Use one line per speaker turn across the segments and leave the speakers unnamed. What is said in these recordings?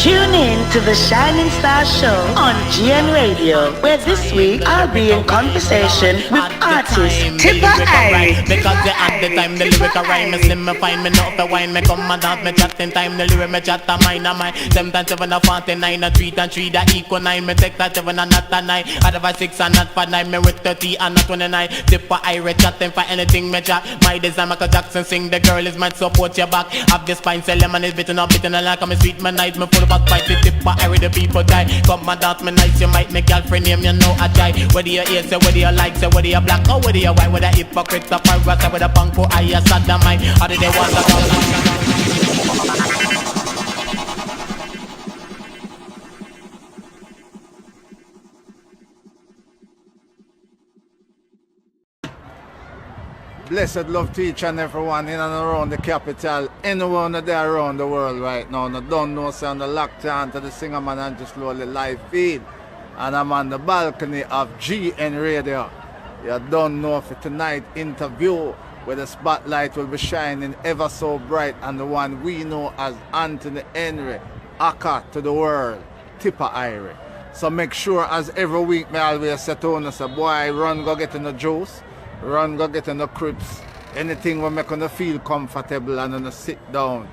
Tune in to the Shining Star Show on GN Radio, where this week I'll be in conversation with artist Tippa Irie.
Because they at the time the lyric a rhyme, me slim me fine, me not the wine, me come and dance, me chat in time, the lyric me chat a mine a mine. 7 times 7 a 49, a 3 times 3 that equal 9, me take that 7 and not a 9, otherwise 6 and not for 9, me with 30 and not 29. Tippa Irie chatting for anything me chat. My design Michael Jackson sing, the girl is mad, support your back. Have the spine, say lemon is bitten up, bitten like I'm sweet, me nice, me full of fight, the Tippa Irie, the people die. Come and dance, me nice, you might make girlfriend name, you know I die. Whether you hear, say whether you like, say whether you black or whether you white, whether hypocrite or pirate, with a punk for I a sodomite. How do they want to
Blessed love to each and everyone in and around the capital, anyone there around the world right now. No, don't know, say on the lockdown to the Singer Man and just slowly live feed. And I'm on the balcony of GN Radio. You don't know for tonight interview where the spotlight will be shining ever so bright on the one we know as Anthony Henry, Aka to the world, Tippa Irie. So make sure as every week me always say to you, say boy, run go get in the juice. Run, go get in the cribs. Anything will make you feel comfortable and then sit down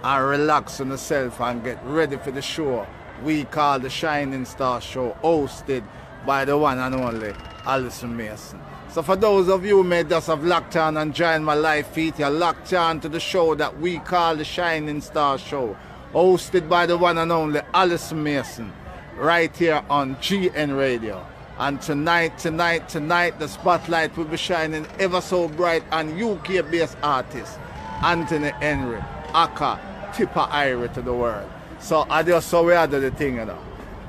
and relax on yourself and get ready for the show we call the Shining Star Show, hosted by the one and only Allison Mason. So for those of you who may just have locked on and joined my live feed, you're locked on to the show that we call the Shining Star Show, hosted by the one and only Allison Mason, right here on GN Radio. And tonight, the spotlight will be shining ever so bright on UK-based artist Anthony Henry, Aka, Tippa Irie to the world. So I just saw we had the thing, you know.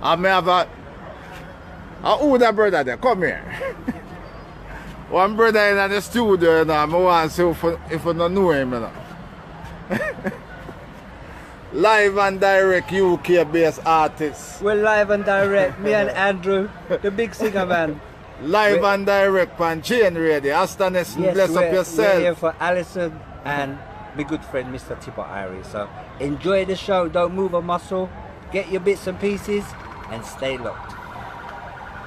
I may have a older brother there, come here. One brother in the studio, you know, I want to see if you don't know him, you know. Live and direct UK-based artists.
We're live and direct, me and Andrew, the big singer man.
Live and direct on GN Radio. Astonishing,
yes,
bless up yourself.
We're here for Allison and my good friend Mr. Tippa Irie. So enjoy the show, don't move a muscle, get your bits and pieces and stay locked.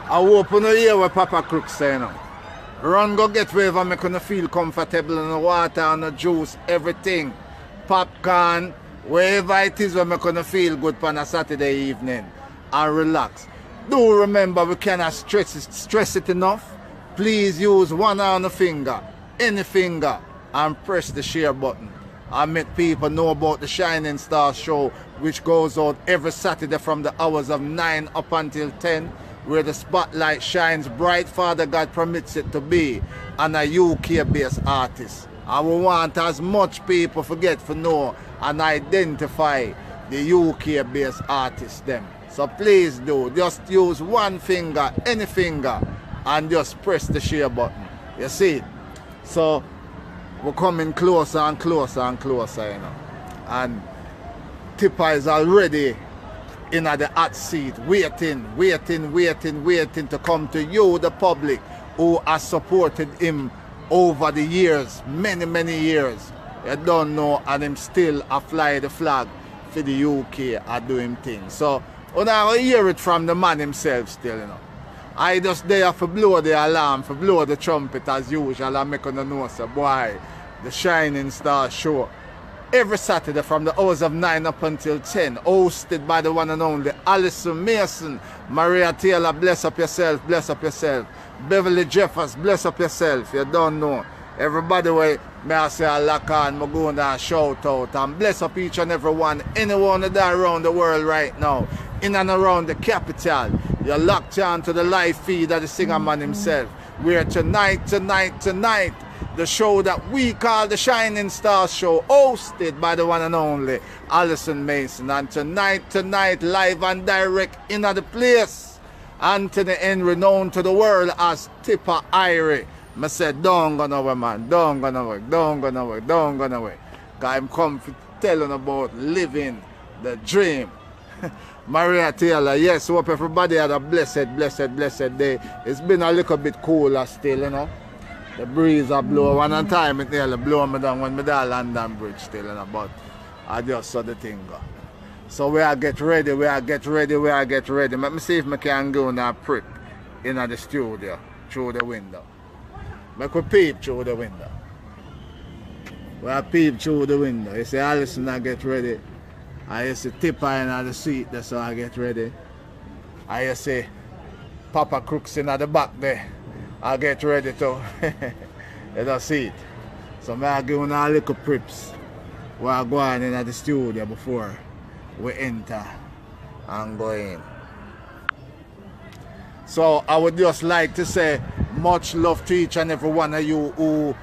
I hope you hear what Papa Crook saying now. Run go get wherever make you feel comfortable in the water and the juice, everything. Popcorn. Wherever it is we make you feel good on a Saturday evening and relax. Do remember we cannot stress it enough. Please use one on the finger, any finger, and press the share button. I make people know about the Shining Star Show, which goes out every Saturday from the hours of 9 up until 10, where the spotlight shines bright, Father God permits it to be, on a UK-based artist. And we want as much people to know and identify the UK-based artists them. So please do, just use one finger, any finger, and just press the share button. You see it? So we're coming closer and closer and closer, you know. And Tippa is already in the hot seat, waiting to come to you, the public, who has supported him over the years, many years. You don't know, and him still a fly the flag for the UK are doing things. So when I hear it from the man himself still, you know. I just there for blow the alarm, for blow the trumpet as usual, and make on the know, so boy, the Shining Star Show. Every Saturday from the hours of 9 up until 10, hosted by the one and only Allison Mason, Maria Taylor, bless up yourself, Beverly Jeffers, bless up yourself, you don't know. Everybody way, may I say I lock on, I go and shout out, and bless up each and every one, anyone that around the world right now, in and around the capital. You're locked on to the live feed of the singer man himself, where tonight, the show that we call the Shining Star Show, hosted by the one and only Allison Mason. And tonight, live and direct in the place, Anthony Henry, known to the world as Tippa Irie. I said, don't go nowhere, man. Don't go nowhere. Because I'm come to tell you about living the dream. Maria Taylor, yes, hope everybody had a blessed day. It's been a little bit cooler still, you know. The breeze a blow. One time it nearly blow me down when me down London Bridge still, you know, but I just saw the thing go. So we are get ready. Let me see if I can go now prep in the studio through the window. Make we peep through the window. We are peep through the window. You see Allison I get ready. I see Tippa in the seat, that's how I get ready. I see Papa Crooks in the back there. I get ready too. You don't see it. So I give you a little preps. We are going in the studio before we enter and go in. So I would just like to say much love to each and every one of you who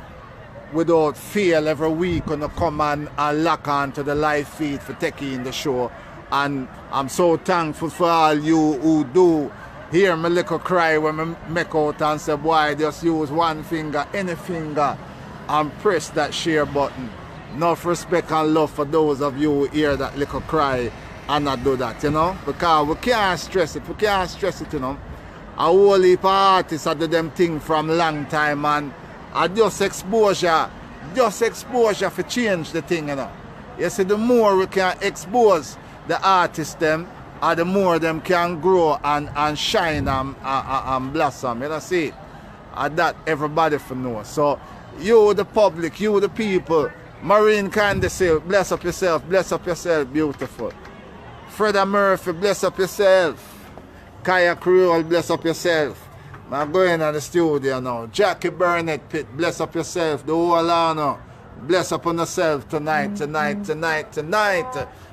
without fail every week gonna come and lock on to the live feed for taking the show. And I'm so thankful for all you who do hear me little cry when I make out and say, boy, just use one finger, any finger, and press that share button. Enough respect and love for those of you who hear that little cry and not do that, you know? Because we can't stress it, you know? A whole heap of artists do them thing from long time, and just exposure for change the thing, you know? You see, the more we can expose the artists them, the more them can grow and shine and blossom, you know, see? And that everybody for know. So, you the public, you the people, Marine Candace, bless up yourself, beautiful. Freda Murphy, bless up yourself. Kaya Creole, bless up yourself. I'm going to the studio now. Jackie Burnett Pitt, bless up yourself. The whole honor, bless up on yourself tonight.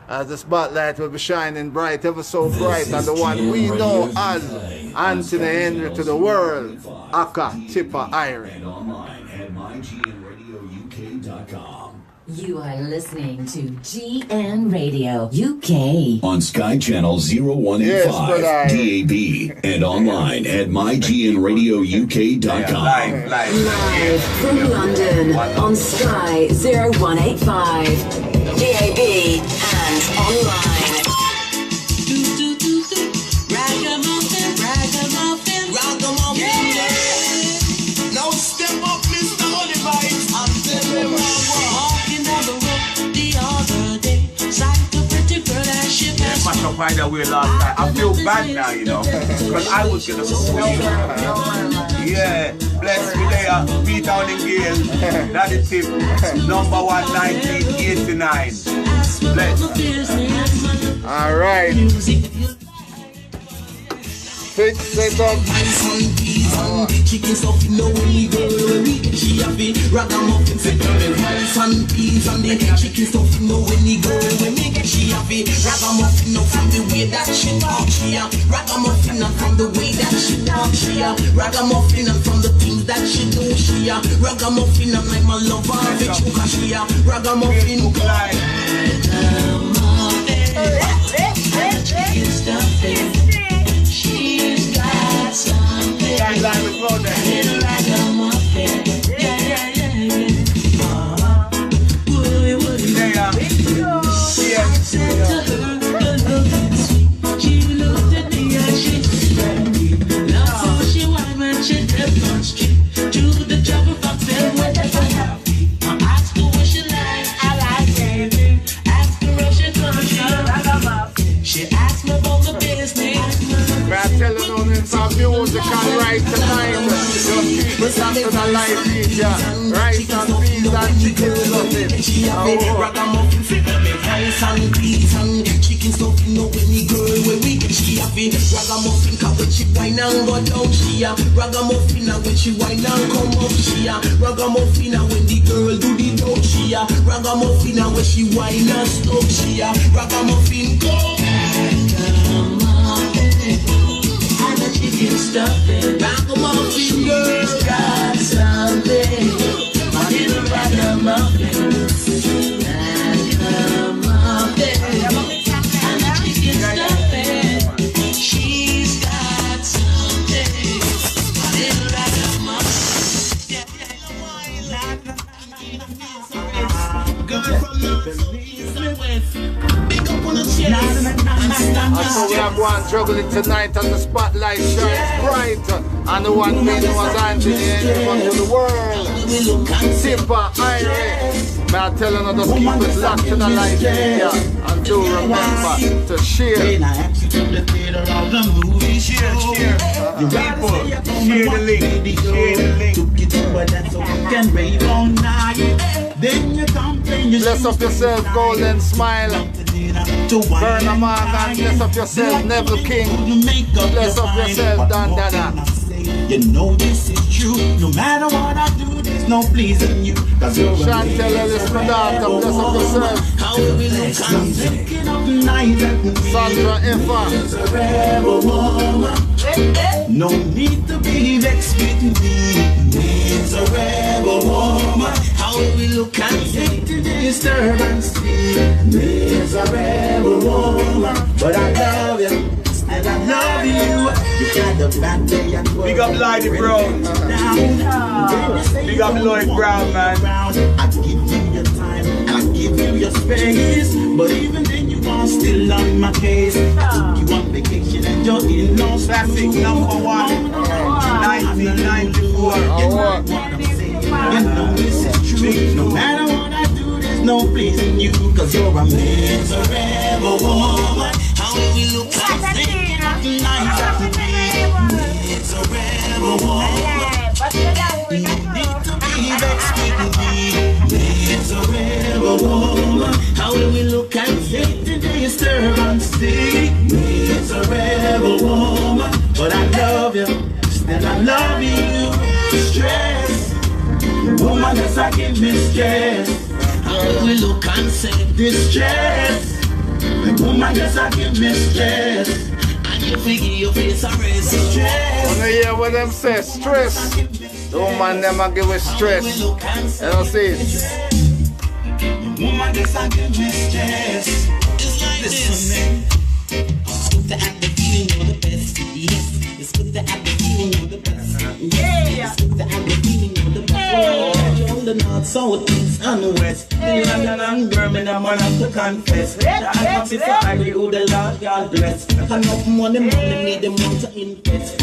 As the spotlight will be shining bright, ever so bright, and the one we know as Anthony Henry to the world, Aka Tippa Irie.
And online at mygnradiouk.com.
You are listening to GN Radio UK
On Sky Channel 0185, DAB, and online at mygnradiouk.com.
live from London on Sky 0185, DAB and online.
Ragamuffin, yeah. Now step up, Mr. Olivites. I'm telling you, walking down the road the other day, sight a pretty girl and she passed.
Mash up right away last night. I feel bad now, you know, because I was gonna sue you. Yeah, bless me there, beat down in Gale, Daddy Tip, number 1, 1989. Bless.
All right. Fix it up.
Chicken stuff, you know when we go where we she have it. Ragamuffin, say rice and peas and the chicken stuff, you know when we go where we she have it. Ragamuffin, no from the way that she talk, she a ragamuffin, and from the way that she talk, she a ragamuffin, and from the things that she do, she a ragamuffin, and like my lover, the chuka, she a ragamuffin. Chicken stuff, she's got something. Little ragamuffin. Yeah. Said to her, looking sweet. She looked at me and she said me. Love so she went when she kept on street. To the trouble fox and whatever happy. I asked her what she like. I like baby. Asked her if she could she ragamuffin. She asked me about the business.
But I tell you now, it's a musical right tonight. Just keep it up to the live media. Rice and peas and chicken stuffing.
Ragamuffin, rice and peas and chicken stuffing. No any girl where we get she have it. Ragamuffin, cause when she wine and go down, she a ragamuffin. And when she wine and come up, she a ragamuffin. And when the girl do the down, she a ragamuffin. And when she wine and stuff, she a ragamuffin. Go and the chicken stuffing. Ragamuffin, girl got something. A little ragamuffin. Ragamuffin. And the chicken stuffing. She's got something. A little ragamuffin. Girl from the east and west. Big up on the chest.
So we are going juggling tonight and the spotlight shines bright. And the one we know as Anthony Henry to the world, Tippa Irie. May I tell you, just keep it locked to the light here. And do remember to share.
When I ask you to the theater of the movie show, you
People, share the link. Share the link.
took you to a dance so you can rave all night. Then you complain you
Bless up yourself, Golden Smile. Burner Morgan, bless up yourself, Neville King. Bless up yourself, Dan Dada.
You know this is true. No matter what I do, there's no pleasing you. Cause you're
Chantel Ellis, my daughter, bless up yourself.
how will we look? I'm thinking of the night that
Sandra Iffa.
rebel woman. No need to be vexed with me. Needs a rebel woman. How will we look and take the disturbance? Needs a rebel woman. But I love you. And I love you. You got the bad day and
Big up Lydie Brown. Big up Lloyd Brown, man.
I give you your time and I give you your space. But even then you are still on my case. I took you on vacation and you're in no
Classic number 1. 1994.
You know this is true. No matter what I do, there's no pleasing you. Cause you're a miserable woman. How will we look at thinking of the night after miserable woman. You need to be vexed with me. Miserable woman. How will we look and take the disturbance? Miserable woman. But I love you. Still I love you. Stress. Woman, yes, I give me stress. How will we look and say distress? Woman, yes, I give me stress. And you figure your face a raise stress.
When you hear what them say, stress. The woman them a give us stress. You know see it?
Woman, yes, I give me stress. It's like this. It's good to have the feeling you're the best. Yes, it's good to have the feeling you're the best. Yeah, it's good to have the feeling you're the best. You're the north, south, east, and west. In London and Birmingham, man, I have to confess. I'm happy for Irie, who the Lord God bless. Enough money need them want to invest.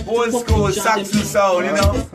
Old school Saxon sound, you know.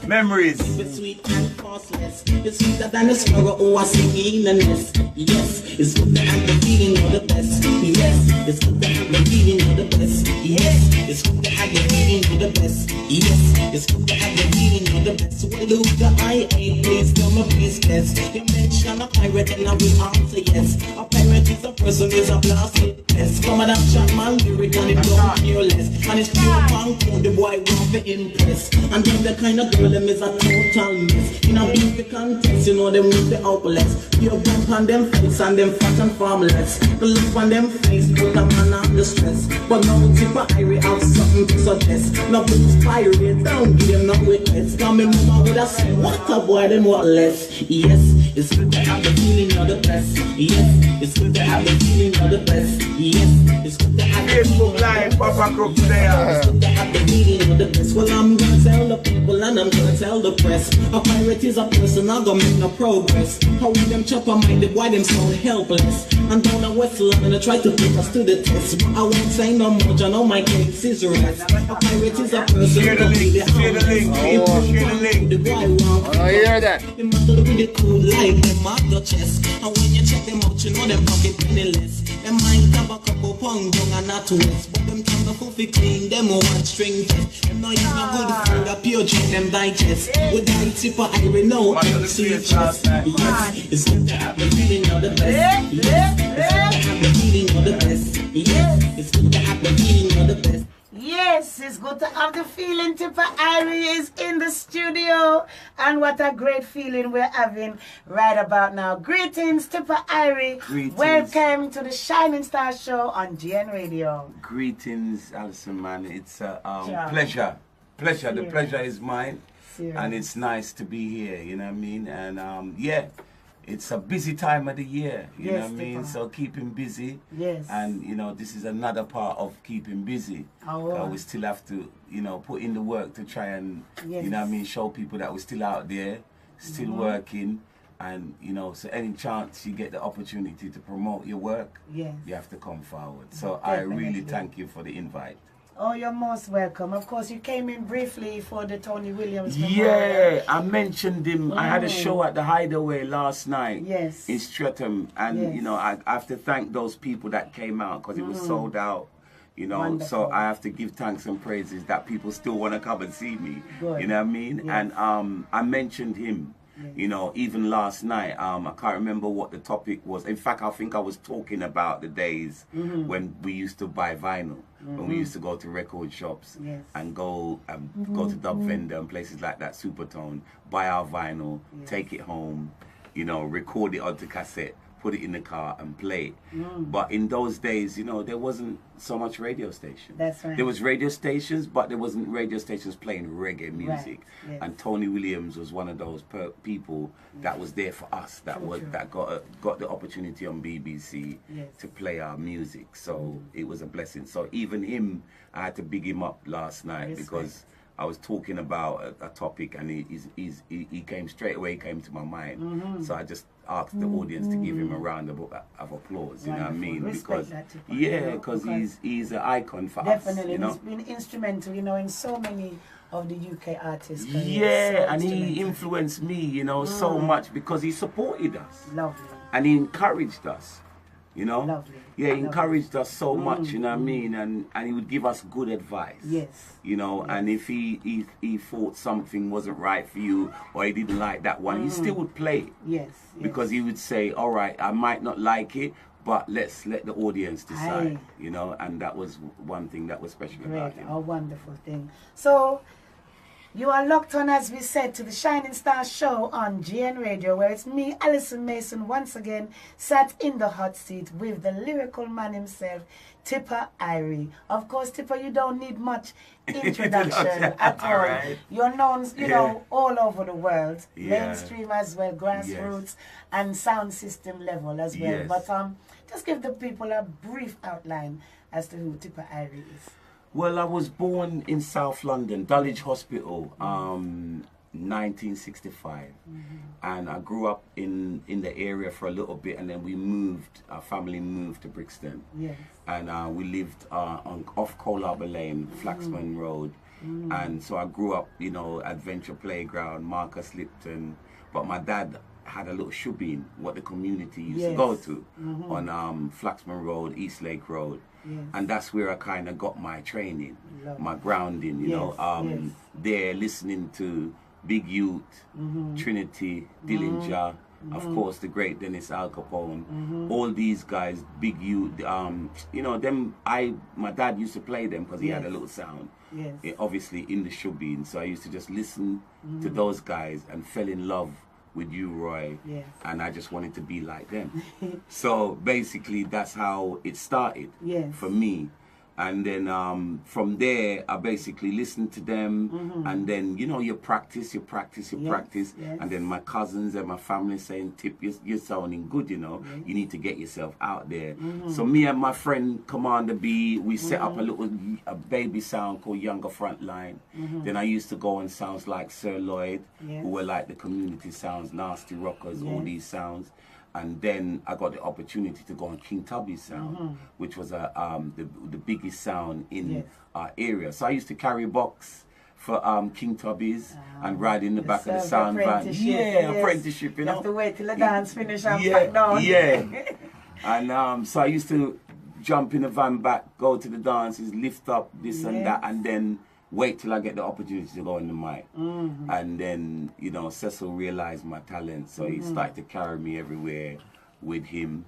Memories.
It's sweet and costless. It's sweeter than the sparrow who was singing in the nest. Yes, it's good to have the feeling you're the best. Yes, it's good to have the feeling you're the best. Yes, it's good to have the feeling you're the best. Yes, it's good to have the feeling you're the best. Well, look, the I ain't please, come a please test. You mention a pirate and I will answer yes. A pirate is a person who's a blasted test. Come and shot man lyric and it don't care less. And it's pure punk, the boy want to impress. And then the kind of girl them is a total mess. In a beauty contest, you know them with the outlets. You bump on them face and them fat and formless. The look on them face put a man under stress. But now Tippa Irie have something to suggest. No blues pirate, don't give them no request. Come in mama would have said, what a boy them what less. Yes, it's good to have the feeling you're the best. Yes, it's good to have the feeling you're the best. Yes, it's good to have the
Facebook Live, Papa Crooks there.
it's good to have the feeling you're the best. Well, I'm gonna tell the people and I'm gonna tell the press. A pirate is a person, I'm gonna make no progress. How we them chop a minded, why them sound helpless? And down the West London, I try to put us to the test. But I won't say no more, I know my case is rest. A pirate is a person,
Share the link, share the link, people, share the link.
the guy wrong.
I hear that.
They muscle with the cool like them at the chest. And when you check them out, you know them pocket penniless. Them might have a couple pound young and not west. But them time to fi clean, them one string test. Them know you no good food, a pure drink them digest. With that Tippa Irie, no,
Watch the
I see
streets
it.
last night.
Yes, it's good to have the feeling you're the best. Yes, it's good to have the feeling you're the best. Yes, it's good to have the feeling you're the best.
Yes, it's good to have the feeling. Tippa Irie is in the studio. And what a great feeling we're having right about now. Greetings, Tippa Irie.
Greetings.
Welcome to the Shining Star Show on GN Radio.
Greetings, Allison, man. It's a
Yeah.
pleasure. Pleasure. The
Serious.
pleasure is mine.
Serious.
And it's nice to be here, you know what I mean? And yeah, it's a busy time of the year, you know
Yes,
what I mean?
Tippa.
So keeping busy.
Yes.
And, you know, this is another part of keeping busy.
Oh.
We still have to, you know, put in the work to try and,
Yes.
you know what I mean, show people that we're still out there, still working. And, you know, so any chance you get the opportunity to promote your work,
Yes.
you have to come forward. So I really
Definitely.
thank you for the invite.
Oh, you're most welcome. Of course, you came in briefly for the Tony Williams
Yeah, I mentioned him. I had a show at the Hideaway last night.
Yes.
In Streatham. And,
Yes.
you know, I have to thank those people that came out because it was sold out. You know,
Wonderful.
so I have to give thanks and praises that people still want to come and see me.
Good.
You know what I mean?
Yes.
And I mentioned him. You know, even last night, I can't remember what the topic was. In fact, I think I was talking about the days when we used to buy vinyl, when we used to go to record shops and go to Dub Vendor and places like that, Supertone, buy our vinyl, take it home, you know, record it onto cassette, put it in the car and play it. But in those days, you know, there wasn't so much radio stations.
That's right.
There was radio stations, but there wasn't radio stations playing reggae music.
Right. Yes.
And Tony Williams was one of those people that was there for us, that got the opportunity on BBC to play our music. So it was a blessing. So even him, I had to big him up last night because I was talking about a topic and he came straight away, came to my mind. So I just asked the audience to give him a round of applause, you know what I mean?
Respect
Because he's an icon for
Definitely.
us, you know?
He's been instrumental, you know, in so many of the UK artists.
Yeah, and he influenced me, you know, so much because he supported us.
Lovely.
And he encouraged us, you know?
Lovely.
Yeah, he encouraged us so much, you know what I mean? And he would give us good advice.
Yes.
You know, and if he thought something wasn't right for you or he didn't like that one, he still would play it.
Yes.
Because he would say, all right, I might not like it, but let's let the audience decide, you know? And that was one thing that was special about him.
A wonderful thing. So, you are locked on, as we said, to the Shining Star Show on GN Radio, where it's me, Allison Mason, once again, sat in the hot seat with the lyrical man himself, Tippa Irie. Of course, Tippa, you don't need much introduction at all.
Right.
You're known, you know, all over the world,
Yeah.
mainstream as well, grassroots, and sound system level as well.
Yes.
But just give the people a brief outline as to who Tippa Irie is.
Well, I was born in South London, Dulwich Hospital, 1965. And I grew up in the area for a little bit, and then our family moved to Brixton.
Yes.
And we lived off Cole Harbour Lane, Flaxman Road. And so I grew up, you know, Adventure Playground, Marcus Lipton. But my dad had a little shubin, what the community used to go to, on Flaxman Road, East Lake Road.
Yes.
And that's where I kind of got my training, my grounding, you know, there listening to Big Youth, Trinity, Dillinger, of course the great Dennis Al Capone, all these guys, Big Youth, you know, my dad used to play them because he had a little sound, obviously in the shubin. So I used to just listen to those guys and fell in love with you, Roy, and I just wanted to be like them. So basically that's how it started for me. And then from there, I basically listened to them, and then, you know, you practice, and then my cousins and my family saying, Tip, you're sounding good, you know, you need to get yourself out there. So me and my friend Commander B, we set up a baby sound called Younger Frontline. Then I used to go on sounds like Sir Lloyd, who were like the community sounds, Nasty Rockers, all these sounds. And then I got the opportunity to go on King Tubby's sound, which was the biggest sound in our area. So I used to carry box for King Tubby's and ride in the back of the sound van. Yeah, apprenticeship, you know.
You have to wait till the dance finish and back down.
Yeah. And so I used to jump in the van back, go to the dances, lift up this and that, and then wait till I get the opportunity to go on the mic. And then, you know, Cecil realized my talent, so he started to carry me everywhere with him.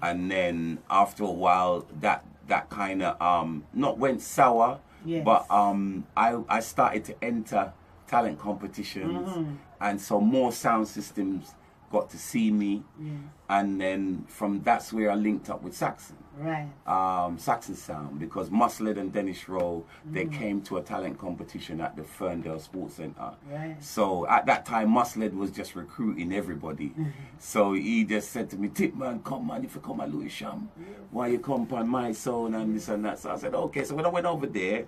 And then after a while, that kind of not went sour, but I started to enter talent competitions, and so more sound systems got to see me, and then that's where I linked up with Saxon.
Right.
Saxon Sound, because Musled and Dennis Rowe, they came to a talent competition at the Ferndale Sports Centre.
Right.
So at that time, Musled was just recruiting everybody. So he just said to me, Tip, man, come man, if you come at Lewisham, why you come on my zone and this and that. So I said, okay. So when I went over there,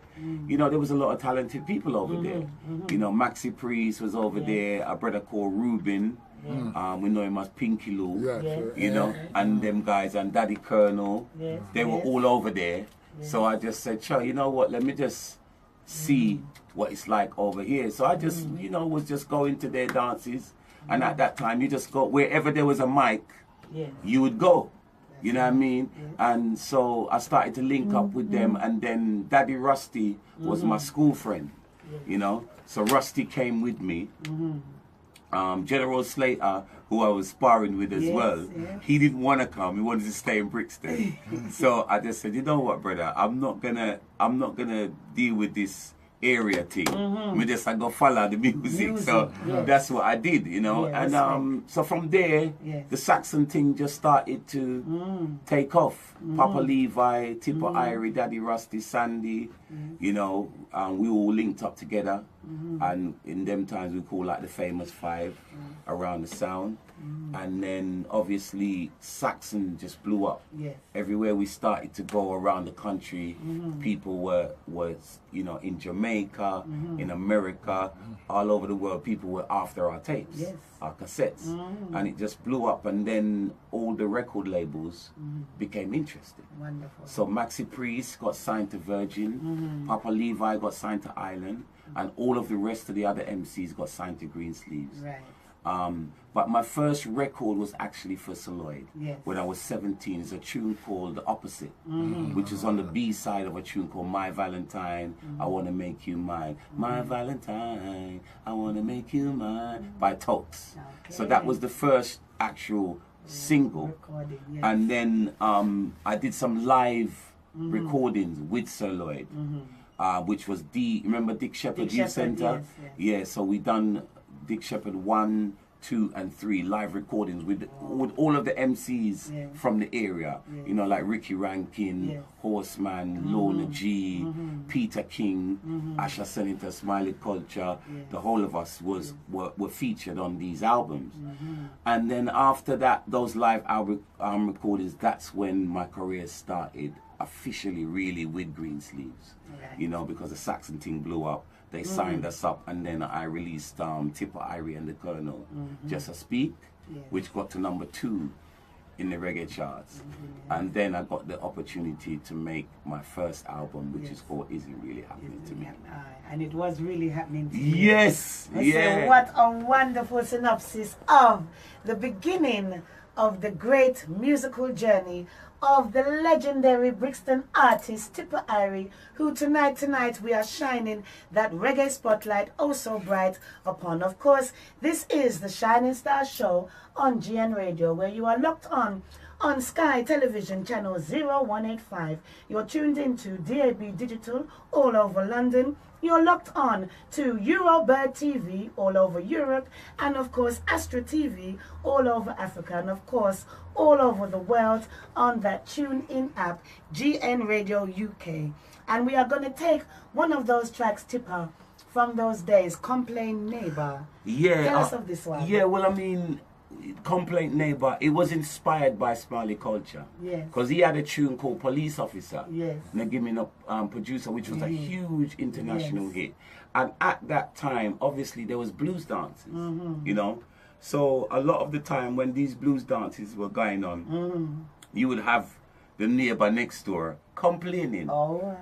you know, there was a lot of talented people over there. You know, Maxi Priest was over there, a brother called Rubin. We know him as Pinky Lou, you know, and them guys, and Daddy Colonel, they were all over there. So I just said, Cho, you know what, let me just see what it's like over here. So I just, you know, was just going to their dances. And at that time, you just go, wherever there was a mic, you would go. You know what I mean? And so I started to link up with them, and then Daddy Rusty was my school friend, you know? So Rusty came with me. General Slater, who I was sparring with as well, he didn't want to come. He wanted to stay in Brixton. So I just said, you know what, brother, I'm not gonna deal with this area thing. I go follow the music. So that's what I did, you know. And so from there, the Saxon thing just started to take off. Papa Levi, Tippa Irie, Daddy Rusty, Sandy, you know, we all linked up together. And in them times we call like the famous five around the sound. And then obviously Saxon just blew up. Everywhere we started to go around the country, people were you know, in Jamaica, in America, all over the world, people were after our tapes, our cassettes. And it just blew up, and then all the record labels became interested.
Wonderful.
So Maxi Priest got signed to Virgin, Papa Levi got signed to Island, and all of the rest of the other MCs got signed to Greensleeves.
Right.
But my first record was actually for Celoid when I was 17. It's a tune called The Opposite, which is on the B side of a tune called My Valentine, I Wanna Make You Mine. My Valentine, I Wanna Make You Mine, by Tokes. So that was the first actual single. And then I did some live recordings with Celoid, which was remember Dick Shepherd Youth Center? Yeah, so we done Dick Shepherd 1, 2, and 3 live recordings with all of the MCs from the area. You know, like Ricky Rankin, Horseman, Lorna G, Peter King, Asha Senator, Smiley Culture. The whole of us were featured on these albums. And then after that, those live album recordings, that's when my career started officially really with Greensleeves. You know, because the Saxon thing blew up. They signed us up, and then I released Tippa Irie and the Colonel, Just a Speak, which got to number 2 in the reggae charts. And then I got the opportunity to make my first album, which is called Is It Really Happening to Me?
And it was really happening to you.
Yes,
So what a wonderful synopsis of the beginning of the great musical journey of the legendary Brixton artist Tippa Irie, who tonight we are shining that reggae spotlight oh so bright upon. Of course, this is the Shining Star Show on GN Radio, where you are locked on Sky Television channel 0185. You're tuned into DAB Digital all over London. You're locked on to Eurobird TV all over Europe, and of course Astra TV all over Africa, and of course all over the world on that TuneIn app, GN Radio UK. And we are going to take one of those tracks, Tippa, from those days, Complain Neighbor. Tell us of this one.
Yeah, well, I mean, Complaint Neighbor, it was inspired by Smiley Culture. Because he had a tune called Police Officer. And they gave me a producer, which was a huge international hit. And at that time, obviously, there was blues dances, you know. So a lot of the time when these blues dances were going on, you would have the neighbor next door complaining.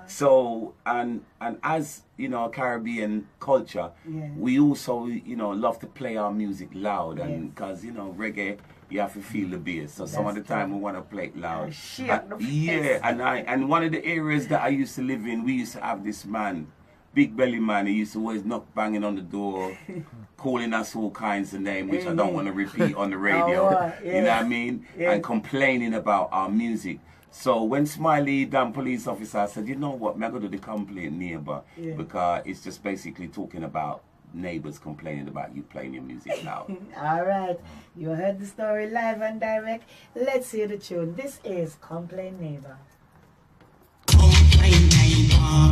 So, and as, you know, Caribbean culture, we also, you know, love to play our music loud, and because, you know, reggae, you have to feel the bass. So some of the time we want to play it loud. And one of the areas that I used to live in, we used to have this man, big belly man, he used to always knock banging on the door, calling us all kinds of names, which I don't want to repeat on the radio. You know what I mean? And complaining about our music. So when Smiley done Police Officer, I said, you know what, I'm going to do the Complaint Neighbor, because it's just basically talking about neighbors complaining about you playing your music loud.
All right, you heard the story live and direct. Let's hear the tune. This is Complaint Neighbor.
Complaint Neighbor.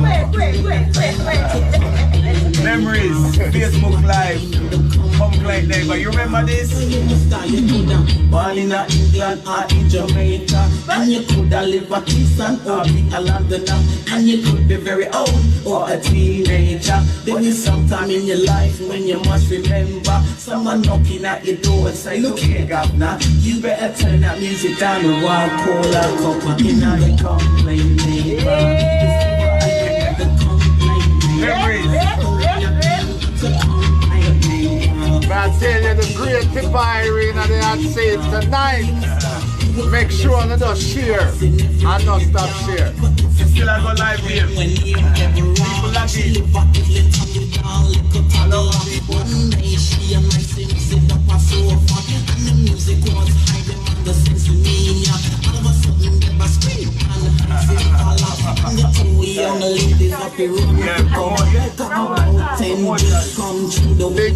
Wait.
Memories, Facebook Live, Complaint Neighbor. You remember this?
Born in England or in Jamaica, and you could have lived a Kingston or be a Londoner, and you could be very old or a teenager. There is some time in your life when you must remember someone knocking at your door and say, look here, governor, you better turn that music down and walk cola copper in the Complaint Neighbor.
I tell you, the great Tippa Irie in the hot seat tonight. Make sure you don't share and not stop share.
Still I go live here. People like it. Hello.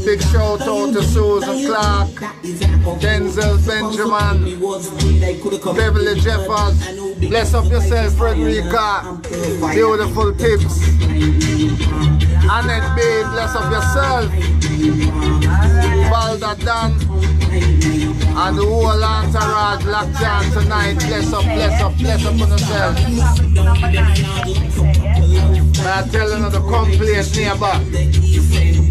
Big shout out to Susan Clark, Denzel Benjamin, Beverly Jeffers. Bless up yourself, Frederica. Beautiful tips. Annette B, bless up yourself. Balda Dan and the whole entourage locked on tonight. Bless up on yourself. I'm telling you the complaint neighbor.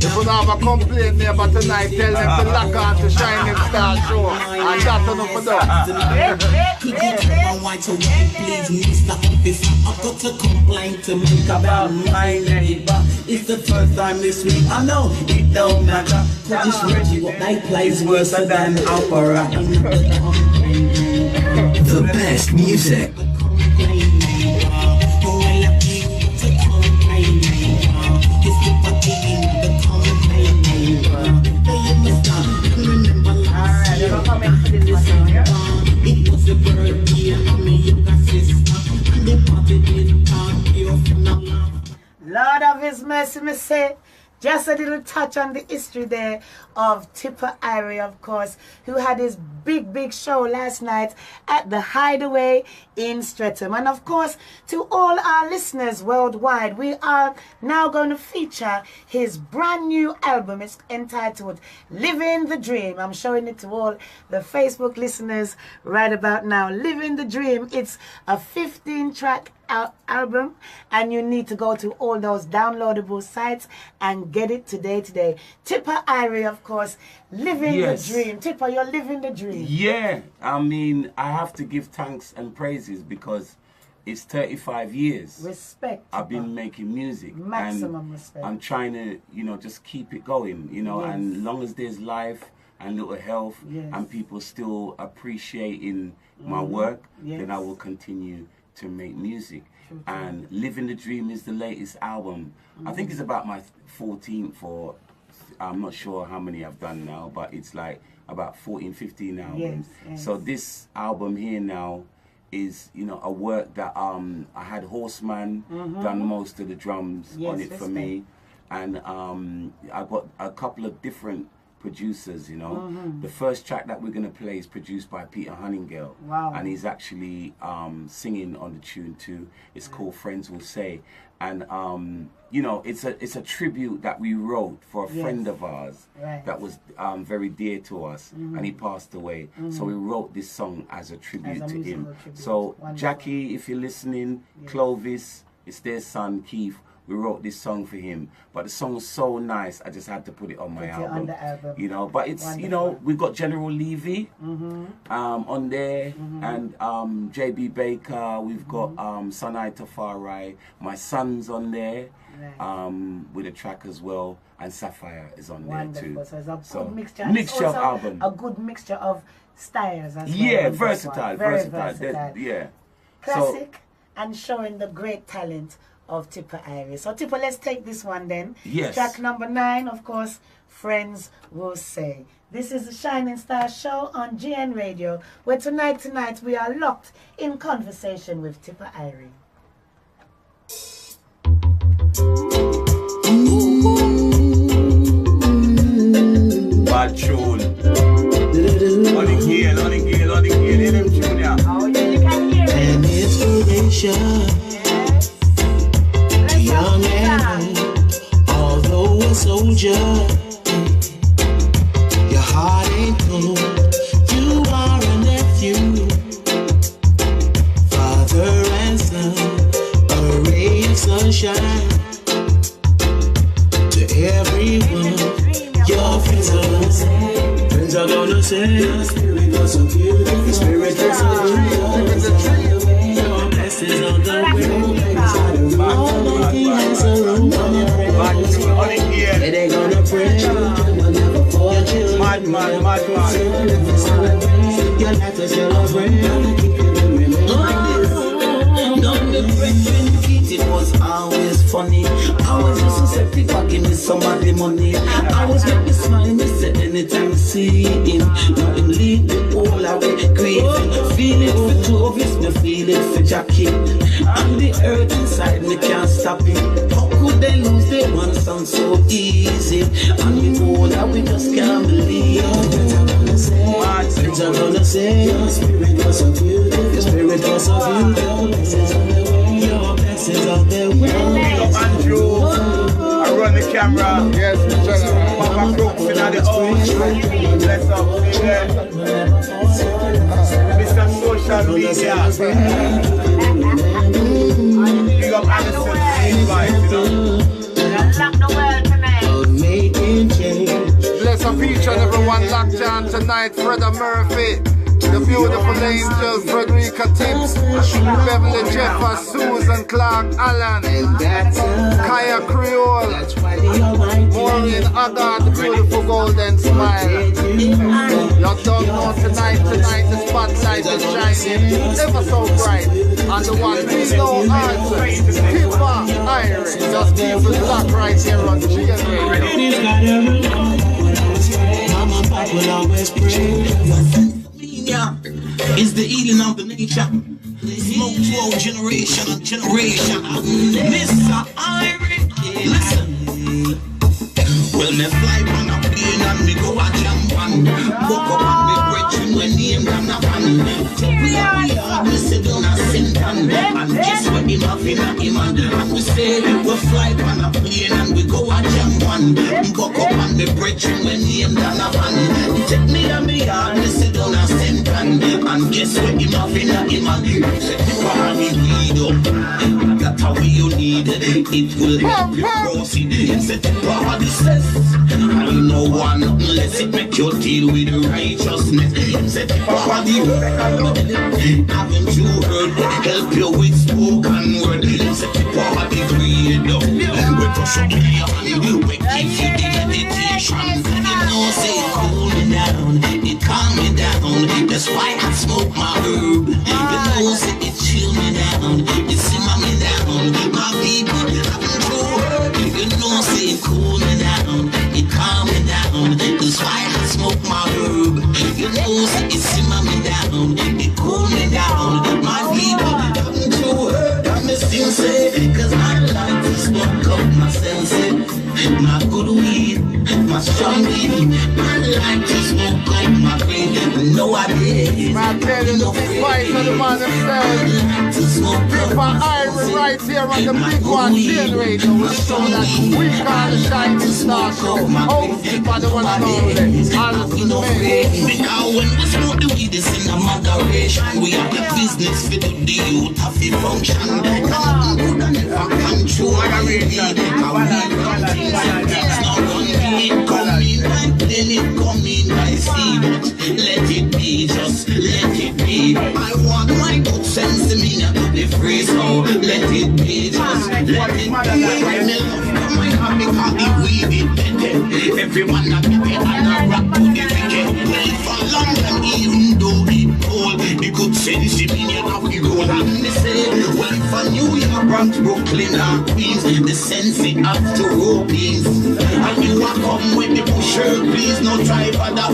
If you don't have a complaint neighbor tonight, tell them to lock on to Shining Star Show and shut on for them.
I've got a complaint to make about my neighbor. It's the first time this week. I know it don't matter. Cause this Reggie what they play is worse than opera.
The best music.
Lord of His mercy, me say, just a little touch on the history there of Tippa Irie, of course, who had his big show last night at the Hideaway in Streatham. And of course, to all our listeners worldwide, we are now going to feature his brand new album. It's entitled Living the Dream. I'm showing it to all the Facebook listeners right about now. Living the Dream. It's a 15-track album, and you need to go to all those downloadable sites and get it today. Tippa Irie, of course, living the dream. Tippa, you're living the dream.
Yeah, I mean, I have to give thanks and praises because it's 35 years.
Respect.
I've been making music.
Maximum
and
respect.
I'm trying to, just keep it going, and as long as there's life and little health and people still appreciating my work, then I will continue to make music. And Living the Dream is the latest album. I think it's about my 14th or I'm not sure how many I've done now, but it's like about 14, 15 albums. Yes. So this album here now is, a work that I had Horseman done most of the drums on it for me. And I got a couple of different producers, The first track that we're going to play is produced by Peter Honeygale.
Wow.
And he's actually singing on the tune too. It's called Friends Will Say. And, it's a tribute that we wrote for a friend of ours that was very dear to us. And he passed away. So we wrote this song as a tribute to him. So wonderful. Jackie, if you're listening, Clovis, it's their son, Keith. We wrote this song for him, but the song was so nice, I just had to put it on my album.
On the album.
But it's,
wonderful.
We've got General Levy on there, and JB Baker, we've got Sanai Tafari, my son's on there, with a track as well, and Sapphire is on there too.
So it's a good mixture.
Mixture of album.
A good mixture of styles as well.
Yeah, versatile.
Yeah. Classic and showing the great talent of Tippa Irie. So Tippa, let's take this one then.
Yes.
Track number 9, of course, Friends Will Say. This is the Shining Star Show on GN Radio, where tonight we are locked in conversation with Tippa Irie.
Bad tune. On the gale, hear them tune, yeah.
Oh yeah, you can hear it.
And inspiration. Young and old, although we're soldier. Your heart ain't cold. You are a nephew. Father and son, a ray of sunshine. To everyone, your friends are gonna say, friends are gonna say, your spirit was so beautiful, your spirit was so beautiful, your blessings on the way, all of the answer room on your prayer, they gonna pray, never forget, mad, your life is celebrate, keep it moving like this. Don't be breaking, it was always funny. I was just so septic, give me some of the money. I was make me smile, me say anytime I see him. Now him lead the whole away, grieving. Feel it for Tovis, me feel it for Jackie. And the earth inside me can't stop it. How could they lose their one sound so easy? And we know that we just can't believe. Friends are gonna say, your spirit was so beautiful, your spirit was so beautiful. Your blessings on the way.
Andrew, I run the camera.
Yes, Mr.
Papa Crooks in the house. Bless up, Mr. Social Media. Big up Allison, invite,
Lock the world tonight.
Making change.
Bless up each and everyone locked on tonight. Freda Murphy, the beautiful angel, Frederica Tibbs, Beverly Jeffers, Susan Clark, Alan, Kaya Creole, Maureen Agar, the beautiful golden smile. You don't know tonight the spotlight is shining ever so bright. And the one we know answers, Tippa Irie, just keep it locked right here on GN Radio.
Mama and Papa will always pray. Is the healing of the nature. Smoke to our generation and generation. Mr. Irie, listen. Well, me fly on a plane and me go a jump and walk up and me brethren when name them a fan. We are, we sit down a Sinton and guess what him have in a him and we say we fly on a plane and we go a jump and walk up and me brethren when name them a fan. Take me and me yard, we sit down a Sinton and guess what him have in a him and say the party lead up. That's how you need it will help you proceed. It's a party says I know one unless it make you deal with righteousness. It's a party haven't you heard? Help you with spoken word. It's a party creator. We push up your hand. We give you the meditation. You know say it cool me down, it calm me down. That's why I smoke my herb. You know say it chill me down, it simmer me down. My people haven't you heard? You know say it cool me down, it calm me down. That's why I smoke my herb. You know say it simmer me down, it cool me down. My people haven't you heard? I'm still say, cause I like to smoke up my senses. My good weed, my strong weed. I like to smoke up my green. No idea.
I tell you, the voice of the man himself. Tippa Irie right here on the big one, GN Radio, will show that we call the Shining Star Show. Hosted by the one and only Allison.
Because when we smoke the weed is in a moderation. We have the business for the youth of the function. Nothing good and never control. Things not run me. It come in like then it come in like sea. But let it be, just let it be. I want my good sense to me to be free. So let it be, just let it be. When me love come my heart because it weed it. Everyone that be there and I rock to the wicked. Well for long and even though it cold, the good sense in me have we roll. And they say, well for New York, Bronx, Brooklyn and Queens, the sense it have to roll peace. And you are come with the pusher, please no try for that.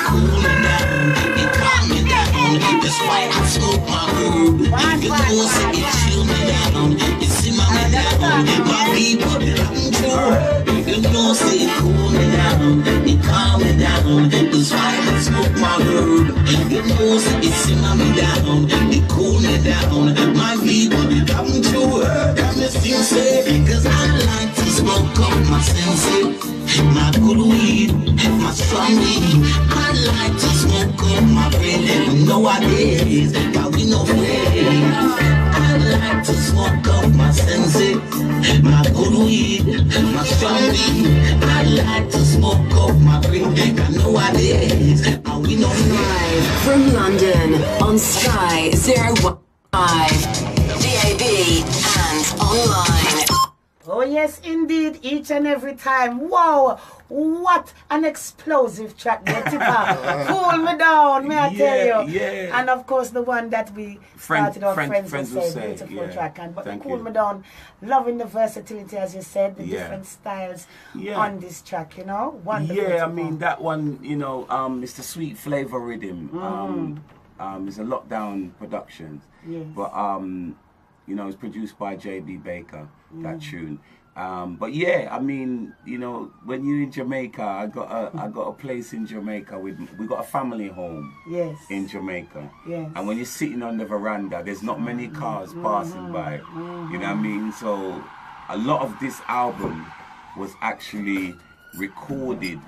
Cool me down, it calm me down. That's why I smoke my herb. You know say it chill me down, it simmer me down. My people haven't you heard? You know say it cool me down, it calm me down. That's why I smoke my herb. You know say it simmer me down, it cool me down. My people haven't you heard? I'm still say, cause I like to smoke up my senses, my good weed, my strong weed. I like to smoke up my brain. Nowadays, cause we no afraid. I like to smoke up my senses, my good weed, my strong weed. I like to smoke up my brain. Cause nowadays, cause we no afraid.
From London on Sky 015, DAB and online.
Oh yes, indeed, each and every time. Wow, what an explosive track there, Tippa. Cool me down, may I tell you.
Yeah.
And of course, the one that we started our Friends Will Say, beautiful
yeah.
track. And but
Thank
cool
you.
me down, loving the versatility, as you said, the
Yeah.
different styles
Yeah.
on this track, you know. Wonderful.
Yeah, I
Tippa.
mean that one, you know, it's the sweet flavor rhythm. It's a Lockdown Productions.
Yes.
But you know, it's produced by JB Baker, that tune. But yeah, I mean, you know, when you're in Jamaica, I got a place in Jamaica we got a family home.
Yes.
In Jamaica.
Yes.
And when you're sitting on the veranda, there's not many cars passing by. You know what I mean? So a lot of this album was actually recorded.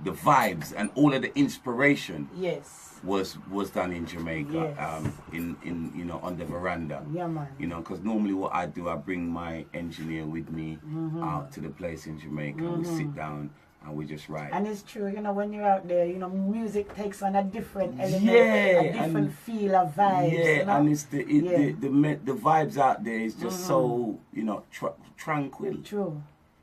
The vibes and all of the inspiration.
Yes.
Was done in Jamaica,
Yes.
in you know, on the veranda.
Yeah, man.
You know, because normally what I do, I bring my engineer with me out to the place in Jamaica. We sit down and we just write.
And it's true, you know, when you're out there, you know, music takes on a different element,
Yeah,
a different
and-
feel of vibes.
Yeah,
you know?
and it's the vibes out there is just so, you know, tranquil.
True.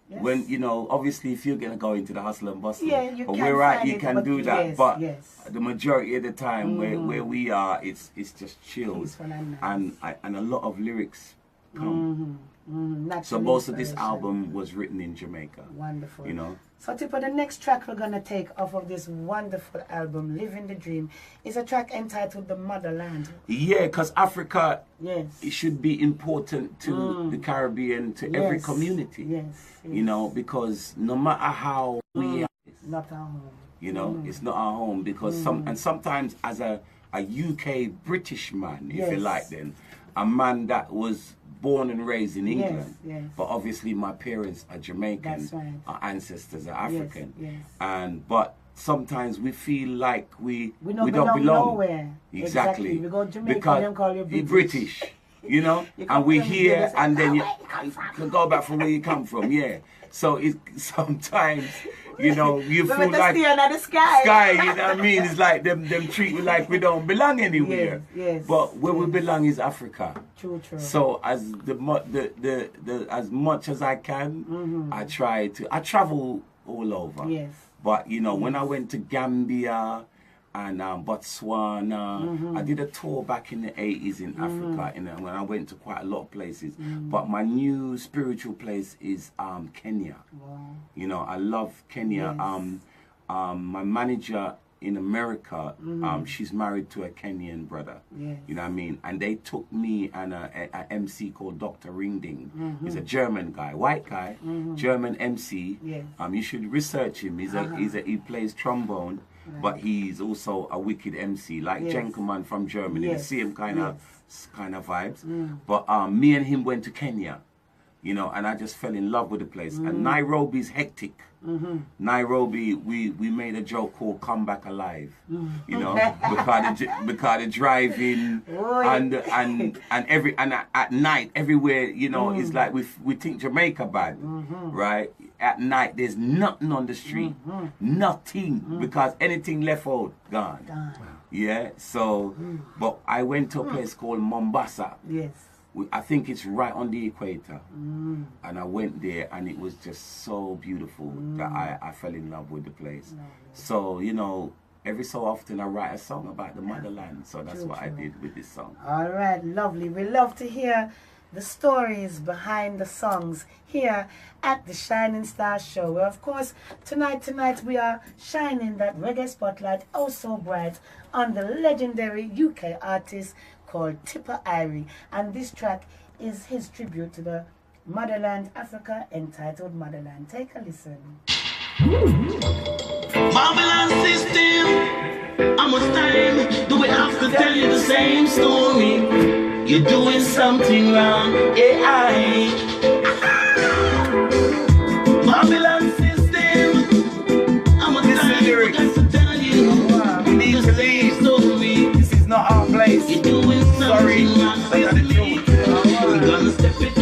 Yes.
When, you know, obviously if you're gonna go into the hustle and bustle,
Yeah, you
but
can
we're right,
find
you
it,
can
but
do that.
yes,
But
yes.
the majority of the time, where we are, it's just chilled,
Peaceful and nice.
and a lot of lyrics come. So
Natural
most of this
inspiration.
album was written in Jamaica.
Wonderful.
You know.
So Tippa, the next track we're gonna take off of this wonderful album, Living the Dream, is a track entitled The Motherland.
Yeah, because Africa,
Yes.
it should be important to the Caribbean, to every
Yes.
community.
Yes.
You know, because no matter how we are,
Not our home.
you know, it's not our home, because sometimes as a UK British man, if you
Yes.
like, then a man that was born and raised in England,
yes.
but obviously my parents are Jamaican,
That's right.
our ancestors are African,
yes.
but sometimes we feel like we
don't
don't belong
nowhere.
Exactly.
We go to Jamaica,
because
them call you
you're
British.
you know,
You come
and we're
from
here,
Vegas,
and then you
"Oh, where you come from?"
can go back from where you come from, yeah. So it sometimes, you know, you
We
feel
better
like
stay under the sky.
you know what I mean? It's like them treat we like we don't belong anywhere.
Yes,
But where we belong is Africa.
True.
So as as much as I can, I travel all over.
Yes.
But you know, when I went to Gambia and Botswana, I did a tour back in the 80s in Africa, when I went to quite a lot of places. But my new spiritual place is Kenya.
Wow.
You know, I love Kenya.
Yes.
My manager in America, she's married to a Kenyan brother.
Yes.
You know what I mean? And they took me and a MC called Dr. Ringding. He's a German guy, white guy, German MC.
Yes.
You should research him. He plays trombone, but he's also a wicked MC, like
Yes.
Jenkerman from Germany.
Yes.
The same kind of vibes. But me and him went to Kenya. You know, and I just fell in love with the place. And Nairobi's hectic. Nairobi, we made a joke called "Come Back Alive," you know, because the driving and at night everywhere, you know, it's like we think Jamaica bad, right? At night there's nothing on the street, nothing, because anything left out gone. Yeah. So, but I went to a place called Mombasa.
Yes.
I think it's right on the equator, and I went there, and it was just so beautiful that I fell in love with the place. So, you know, every so often I write a song about the motherland, so that's what I did with this song.
All right, lovely. We love to hear the stories behind the songs here at the Shining Star Show, where of course tonight we are shining that reggae spotlight oh so bright on the legendary UK artist called Tippa Irie, and this track is his tribute to the motherland, Africa, entitled Motherland. Take a listen.
Babylon system, how much time do we have to tell you the same story? You're doing something wrong, AI. Babylon system. I'm a time lyrics. To tell you.
We need to leave. This is not our place.
You're doing
Sorry.
We're gonna step it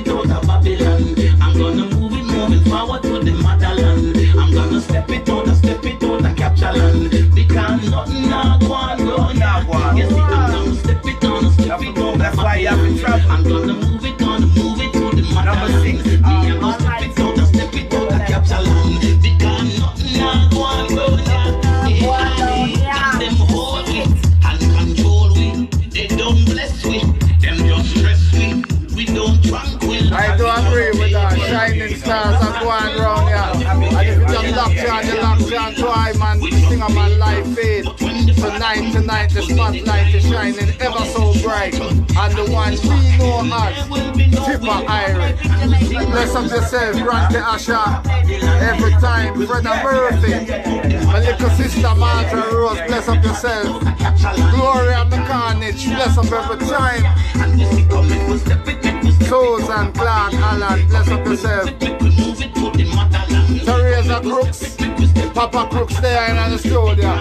out of Babylon. I'm gonna move it, moving forward to the motherland. I'm gonna step it out of capture land. Because nothing not one run. Yes, I'm gonna step it out.
That's why you have to travel.
I'm gonna move it to the motherland.
Number 6.
I'm gonna step it out of capture land. Because nothing not one run. Them hold it and control we. They don't bless we. Them just stress we. We don't tranquil.
I do agree with that. Shining stars are going round here. And if you just lock you on to I man, sing on my live feed. Tonight, the spotlight is shining ever so bright. And the one we know as Tippa Irie. Bless up yourself, Grante Asha. Every time, Brother Murphy. My little sister Martha Rose, bless up yourself. Gloria McCarnage, bless up every time. Susan Clark Allen, bless up yourself. Teresa Crooks, Papa Crooks there in the studio.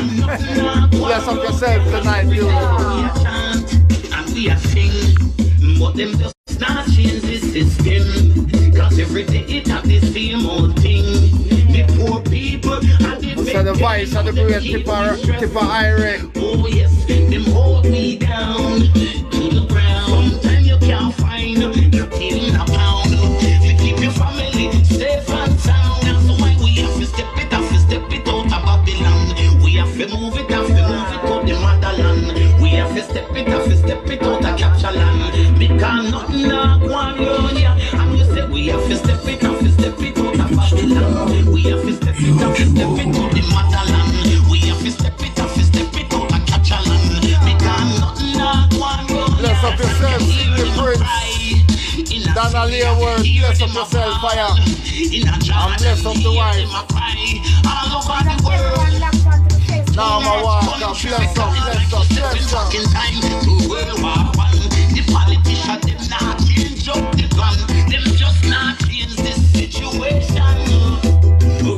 Bless up yourself tonight, beautiful.
And we are sing, but them just not change the system. Cause every day it have the same old thing. The poor people and the
so the voice of the great Tippa Irie.
Oh yes, them hold me down to the ground. Sometimes you can't find nothing in a pound. To keep your family safe and sound. That's why we have to step it out of Babylon. We have to move it to the motherland. We have to step it out of capture land. Because nothing not one run, yeah. And we say we have to step it out of Babylon. We have to step it out to the motherland. We have to step it out of capture land. Because nothing not one run.
Bless up yourself, the Prince. Donna Leaworth, bless up yourself, fire. And bless up the wife. Now my walker, bless up.
The politicians, them not change up the plan. Them just not change this situation.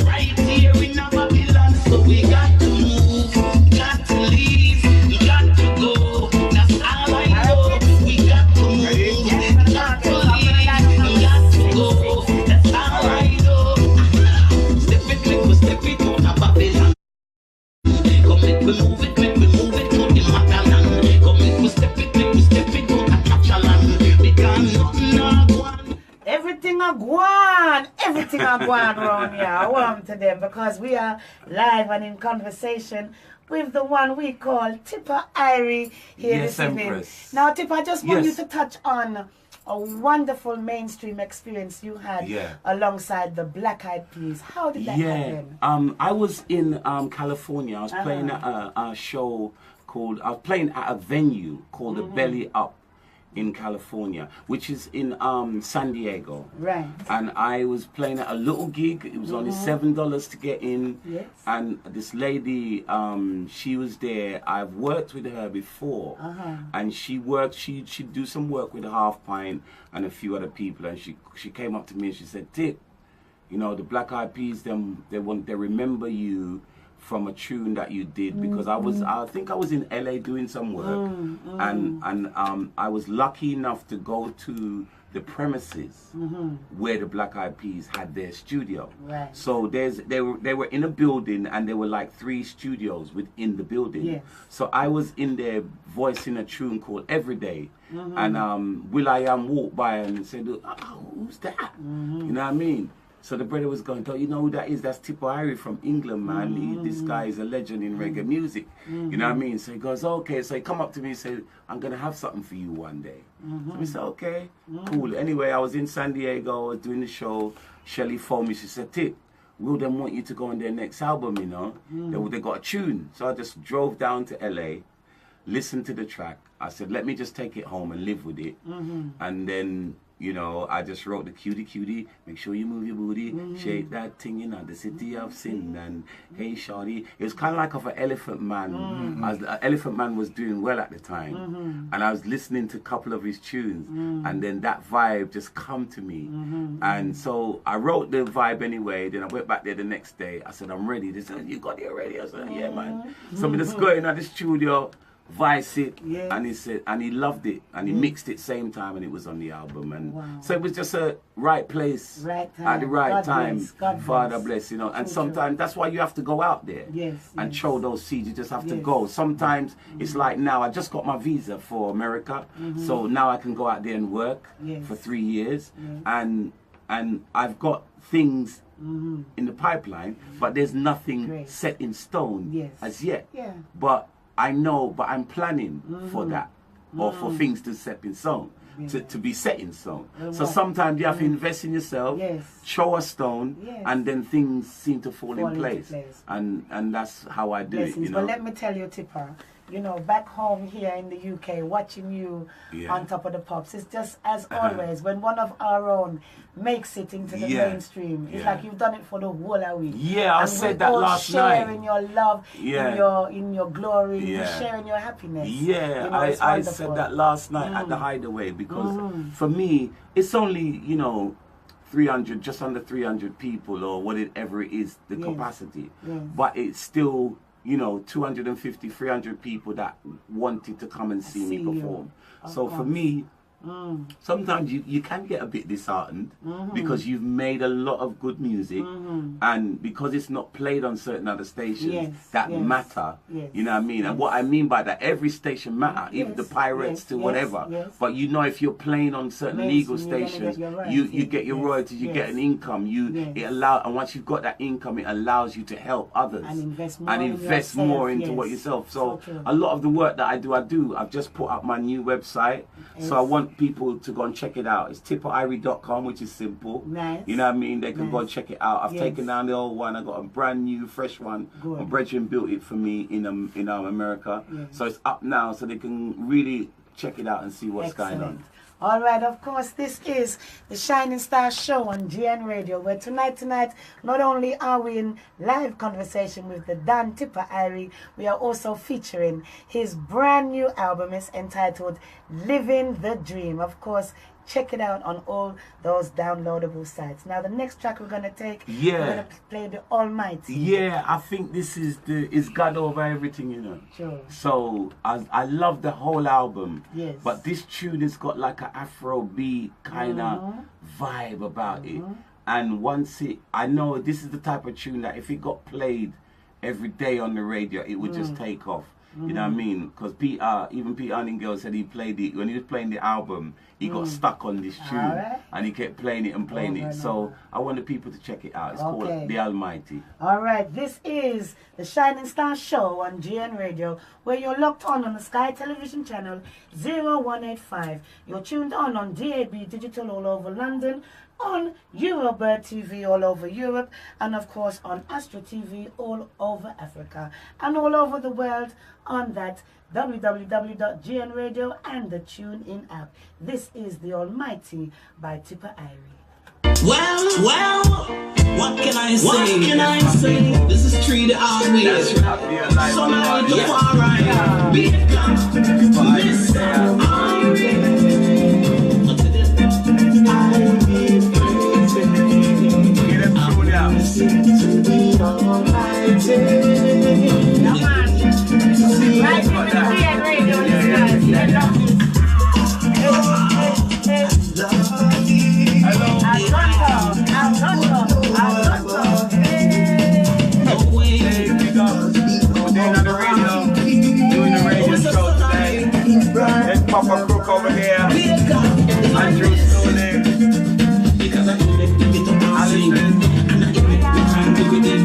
Right here in Babylon, so we got to move, got to leave, got to go. That's all I know. We got to move, got to leave, got to go. That's all I know. Step it out of Babylon. Come make we move it to the motherland. Come make we step it out of capture land. Because nothing not one.
Everything a go on around here. I want to them because we are live and in conversation with the one we call Tippa Irie here this evening.
Empress.
Now, Tippa, I just want you to touch on a wonderful mainstream experience you had alongside the Black Eyed Peas. How did that happen?
I was in California. I was playing at a show called, I was playing at a venue called the Belly Up in California, which is in San Diego.
Right.
And I was playing at a little gig. It was only $7 to get in.
Yes.
And this lady, she was there. I've worked with her before. And she'd do some work with Half Pint and a few other people. And she came up to me and she said, Tip, you know, the Black Eyed Peas, they remember you from a tune that you did, because I think I was in LA doing some work, and I was lucky enough to go to the premises where the Black Eyed Peas had their studio.
Right.
So they were in a building, and there were like 3 studios within the building.
Yes.
So I was in there voicing a tune called Everyday, and Will.i.am walked by and said, "Oh, who's that?" You know what I mean? So the brother was going, "You know who that is? That's Tippa Irie from England, man. This guy is a legend in reggae music." You know what I mean? So he goes, "Okay." So he come up to me and said, "I'm going to have something for you one day." So we said, "Okay, cool." Anyway, I was in San Diego, I was doing the show. Shelly phoned me, she said, "Tip, will them want you to go on their next album, you know? They got a tune." So I just drove down to LA, listened to the track. I said, "Let me just take it home and live with it." And then You know, I just wrote the cutie, make sure you move your booty, shake that thing, you know, the city of sin, and hey shawty. It was kind of like of an Elephant Man. Elephant Man was doing well at the time, and I was listening to a couple of his tunes, and then that vibe just come to me, and so I wrote the vibe anyway. Then I went back there the next day. I said, I'm ready. They said, you got it already? I said, yeah, man. So we just go in at the studio, vice it, and he said, and he loved it, and he mixed it same time, and it was on the album, and so it was just a right place, at the right time. Father bless, you know. And sometimes that's why you have to go out there and throw those seeds. You just have to go. Sometimes it's like now I just got my visa for America, so now I can go out there and work for 3 years, and I've got things in the pipeline, but there's nothing set in stone as yet. But I know, but I'm planning for that, or for things to set in stone, to be set in stone. So sometimes you have to invest in yourself, throw a stone, and then things seem to fall in place. And that's how I do it, you know.
But let me tell you, Tippa, you know, back home here in the UK, watching you on Top of the Pops, it's just as always, when one of our own makes it into the mainstream, it's like you've done it for the whole of week.
I said that last night.
Sharing your love, in your glory, sharing your happiness. You know,
I said that last night at the Hideaway, because for me, it's only, you know, 300, just under 300 people, or whatever it is, the capacity. But it's still, you know, 250, 300 people that wanted to come and see me perform. So for me, sometimes you can get a bit disheartened because you've made a lot of good music, and because it's not played on certain other stations that matter, you know what I mean? And what I mean by that, every station matter, even the Pirates to whatever, but you know, if you're playing on certain legal stations, you get your royalties, you get an income, and once you've got that income, it allows you to help others and invest more into what yourself. So a lot of the work that I do, I've just put up my new website, so I want people to go and check it out. It's tippairie.com, which is simple. You know what I mean? They can go and check it out. I've taken down the old one. I got a brand new, fresh one. My brethren built it for me in America. So it's up now, so they can really check it out and see what's going on.
All right, of course, this is the Shining Star Show on GN Radio, where tonight, not only are we in live conversation with the Dan Tippa Irie, we are also featuring his brand new album. It's entitled Living the Dream. Of course, check it out on all those downloadable sites. Now, the next track we're going to take, we're going to play the Almighty.
I think this is God over everything, you know.
Sure.
So I love the whole album. But this tune has got like an Afrobeat kind of vibe about it. And once I know this is the type of tune that if it got played every day on the radio, it would just take off. You know what I mean? Because even Peter Arningale said he played it, when he was playing the album, he got stuck on this tune, and he kept playing it and playing it. So I want the people to check it out. It's called The Almighty.
All right, this is the Shining Star Show on GN Radio, where you're locked on the Sky Television channel 0185. You're tuned on DAB Digital all over London, on Eurobird TV all over Europe, and of course on Astro TV all over Africa, and all over the world on that www.gnradio and the TuneIn app. This is The Almighty by Tippa Irie.
Well, what can I say? This is Tree the Army. So now it's the far right. Big Miss Army. To the Almighty.
Come on. Right in the GN Radio, listeners.
Papa Crook over here. Andrew Stone. Because I do it up Allison. And I give it the time to get in.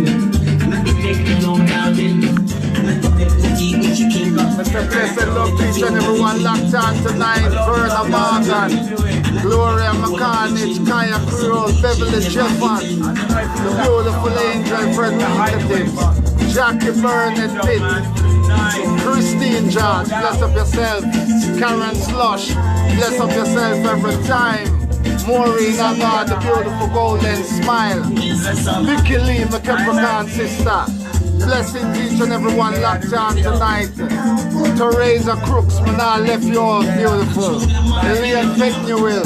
And I take it on down in. And I take it to keep it chicken.
Mr. Blessed Love Teach and everyone locked on tonight. Verna Morgan, Gloria McCarnage, Kaya Creole, Beverly Jeffers, the beautiful angel Frederick, Jackie Burnett Pitt, Christine George, bless up yourself. Karen Slush, bless up yourself every time. Maureen Agard, the beautiful golden smile. Vicky Lee, my Capricorn sister. Blessings each and everyone locked on tonight. Teresa Crooks, man, I left you all beautiful. Elian Pecknewell,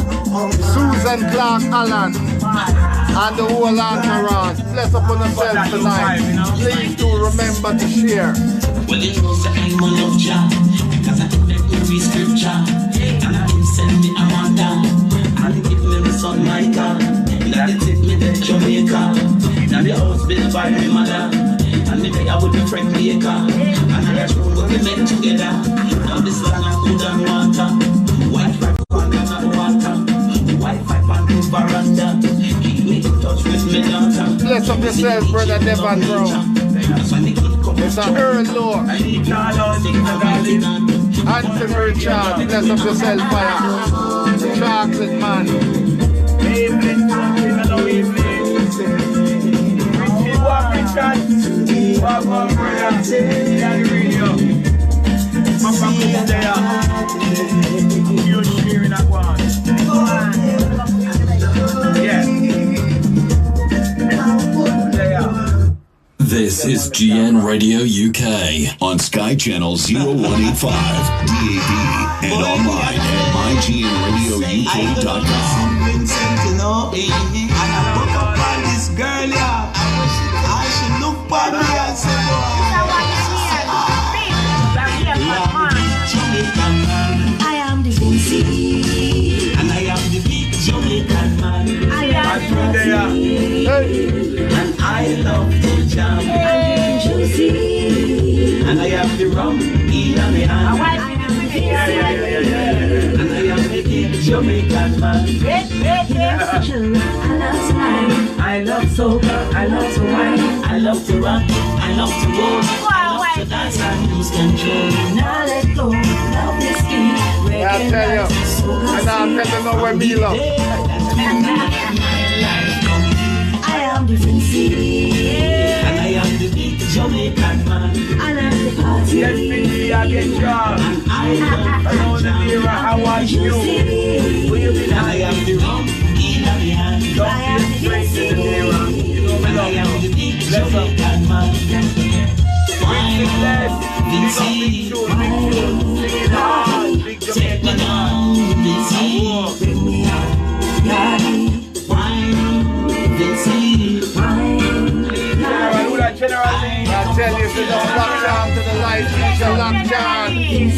Susan Clark Allen, and the whole entourage. Bless upon yourself tonight. Please do remember to share.
Well, it knows that I'm a love job, because I took them to read scripture, and I him send me a man down, and he give me my son my God, now they take me to Jamaica, now the house built by my mother, and me I with my friend Maker, and I just room what we met together, now this land of food and water, white pipe on the water, the white pipe on the veranda, keep me in touch with me daughter.
Bless up yourself, brother Devon Brown. It's a Earl Law. Anthony Richard, bless up yourself, fire. The chocolate man.
This is GN Radio UK on Sky Channel 0185, DAB, and online at mygnradiouk.com. And I woke up on this girl, yeah. I should look for me and say,
I am the Vinci, and I am the big Jamaican man. I am the and I love to jam and juicy, and I have the rum in my hand. And I am the big Jamaican man. I love soca, I love to wine, I love to rock, I love to roll, I love to dance and lose control. Now let go, love this game.
I'll tell you, and I'll tell you know where me love.
I am the Vinci, and I am the big Jamaican man. I love the party,
yes, Vinci, I get job.
and I love
the mirror, how are you?
Will you be I am the rum in my hand. I am the Vinci, and I am the big Jamaican man. Wine, Vinci, wine, take me down, Vinci, bring me out, Daddy.
I tell you, if you don't lock down to the light, you shall lock down.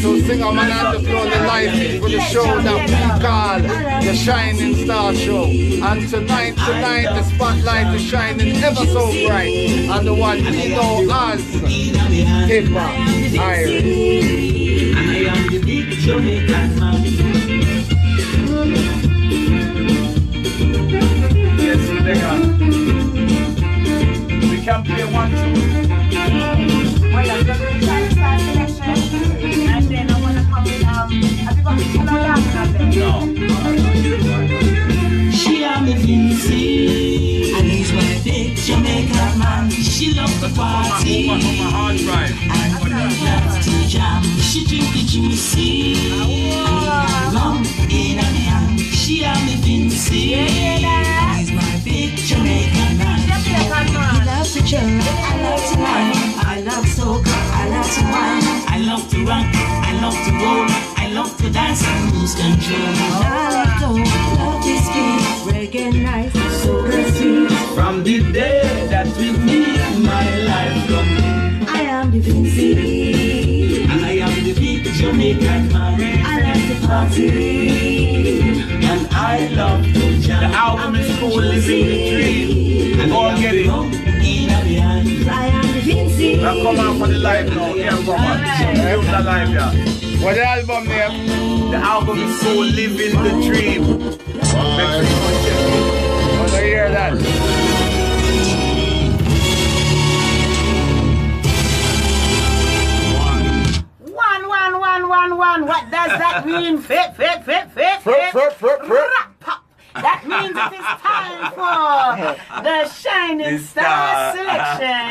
So sing on man and just blow the light for the show that we call the Shining Star Show. And tonight, the spotlight is shining ever so bright on the one we know as Tippa Irie.
And I am the big Jamaican man.
Yes, nigga. We can play 1, 2.
Well, I'm going to try to start selection. And then I want to come with, have you got the color down?
No.
She am the Vinci, and he's my big Jamaican man. She loves the party,
On my hard drive.
and loves to jam. She drink the juicy, and rum in her hand. She am the Vinci, and he's my big Jamaican man. He loves to chill, I love to wine, I love soca, I love to wine, I love to rock, I love to roll, I love to dance and lose control. Now let go, love this game, reggae night, soca sweet. From the day that with me, my life complete. I am the Vinci, and I am the big Jamaican man. I love the party, and I love to jam.
The album is called Living the Dream.
And
go and get it.
I am the Vinci.
Now come on for the live now. Yeah, come on. Use the live, yeah.
What's the album name?
The album is called Living the Dream.
Want to hear that?
One. What does that mean? Fit. That means it is time for the Shining Star selection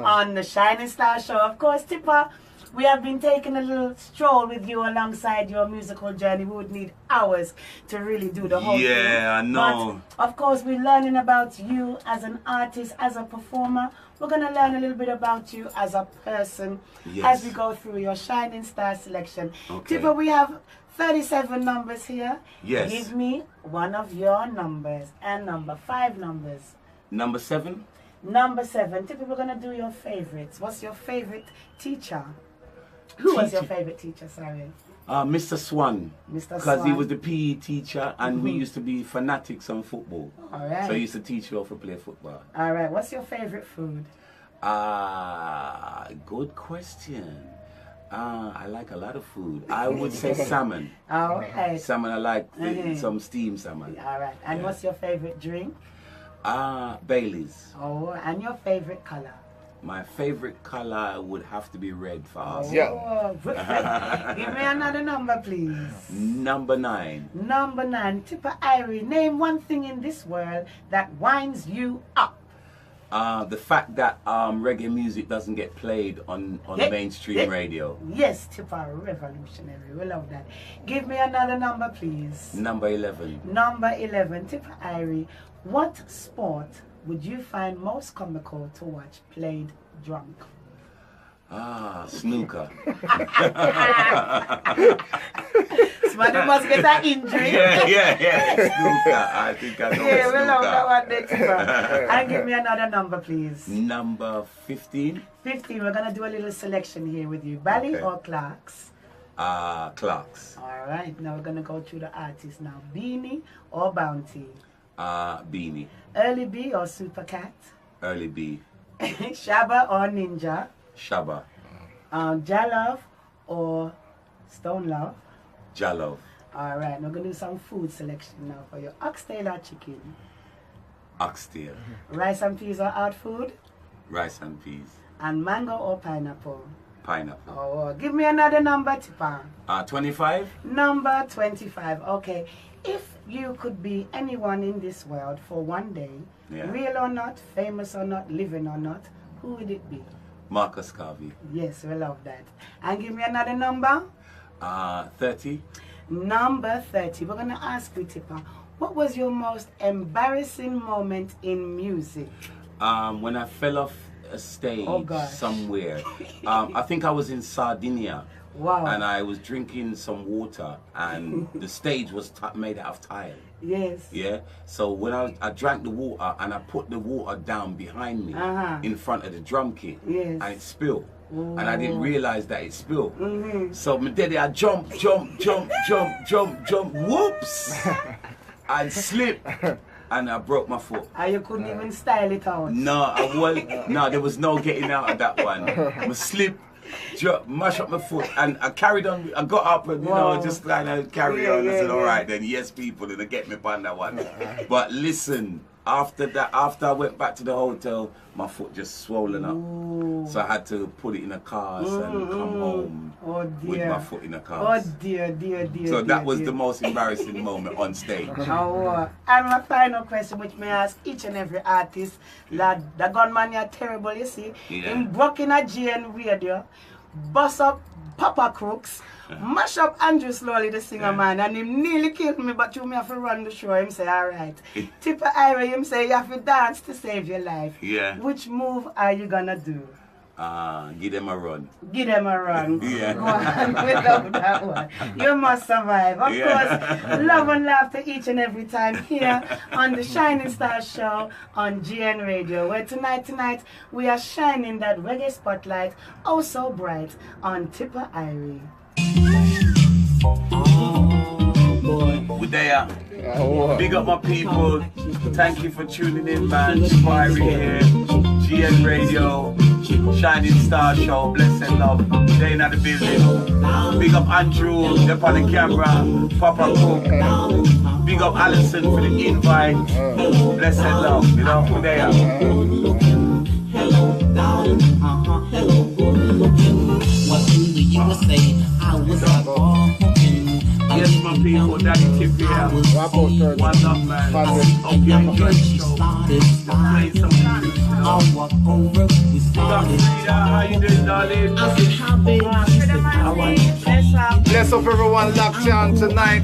on the Shining Star Show. Of course, Tippa, We have been taking a little stroll with you alongside your musical journey. We would need hours to really do the whole thing.
Yeah, I know.
But of course, we're learning about you as an artist, as a performer. We're going to learn a little bit about you as a person as we go through your Shining Star selection.
Okay.
Tippa, we have 37 numbers here.
Yes.
Give me one of your numbers and number 5 numbers.
Number 7?
Number 7. Tippa, we're going to do your favorites. What's your favorite teacher? Who was your favorite teacher, sorry?
Mr. Swan.
Mr.
Because he
Swan.
was the PE teacher and we used to be fanatics on football.
All right.
So he used to teach you how to play football.
All right. What's your favorite food?
Good question. I like a lot of food. I would say salmon.
All right.
Salmon, I like some steamed salmon.
All right. And what's your favorite drink?
Baileys.
Oh, and your favorite color?
My favorite color would have to be red for us.
Oh, give me another number, please.
Number 9.
Number 9. Tippa Irie, name one thing in this world that winds you up.
The fact that reggae music doesn't get played on mainstream radio.
Yes, Tippa, revolutionary. We love that. Give me another number, please.
Number 11.
Number 11. Tippa Irie, what sport would you find most comical to watch played drunk?
Snooker.
Somebody must get an injury.
Yeah. Snooker. I think I know
Yeah, we
snooker.
love that one next one. And give me another number, please.
Number 15.
15. We're going to do a little selection here with you. Bally or Clarks?
Clarks.
All right. Now we're going to go through the artists now. Beanie or Bounty?
Beanie.
Early B or Super Cat?
Early B.
Shabba or Ninja?
Shabba.
Jalove or Stone Love?
Jalove.
All right. Now we're going to do some food selection now for you. Oxtail or chicken?
Oxtail.
Rice and peas or out food?
Rice and peas.
And mango or pineapple?
Pineapple.
Oh, give me another number, Tippa.
25.
Number 25. Okay. If you could be anyone in this world for one day, real or not, famous or not, living or not, who would it be?
Marcus Garvey.
Yes, we love that. And give me another number.
30.
Number 30. We're going to ask you, Tippa, what was your most embarrassing moment in music?
When I fell off a stage somewhere. I think I was in Sardinia.
Wow.
And I was drinking some water and the stage was made out of tile.
Yes.
Yeah. So when I drank the water and I put the water down behind me in front of the drum kit and it spilled. And I didn't realize that it spilled. So my daddy, I jump, whoops! and slipped. And I broke my foot.
And you couldn't even style it out?
No, there was no getting out of that one. I slipped, mash up my foot, and I carried on. I got up and, just kind of carry on. I said, all right then, yes people, and they get me on that one. But listen, after that, after I went back to the hotel, my foot just swollen up. So I had to put it in a cast and come home with my foot in a cast.
Oh dear.
So that was the most embarrassing moment on stage.
And my final question, which may ask each and every artist, lad, the gunman, you're terrible, you see. Him broke in a GN radio, bust up Papa Crooks, mash up Andrew Slowly, the singer man, and him nearly killed me, but you me have to run the show. Him say, all right. Tippa Irie, him say, you have to dance to save your life.
Yeah.
Which move are you gonna do?
Give them a run.
Give them a run.
Yeah.
Go on, we love that one. You must survive. Of course, love and laughter each and every time here on the Shining Star Show on GN Radio, where tonight we are shining that reggae spotlight oh so bright on Tippa Irie.
We're there. Big up my people. Thank you for tuning in, man. Tippa Irie here. GN Radio. Shining Star Show, blessed love, staying at the building. Big up Andrew, up on the camera, Papa Cook. Big up Allison for the invite. Blessed love, you know, we're there.
What in the USA? I was
Yes, my people, Daddy Tip here. One love, man. Hope you enjoy the show. Let's play some
I walk over, we started.
How you doing, darling?
I said, how baby, she said, how are you?
Bless up everyone locked on tonight.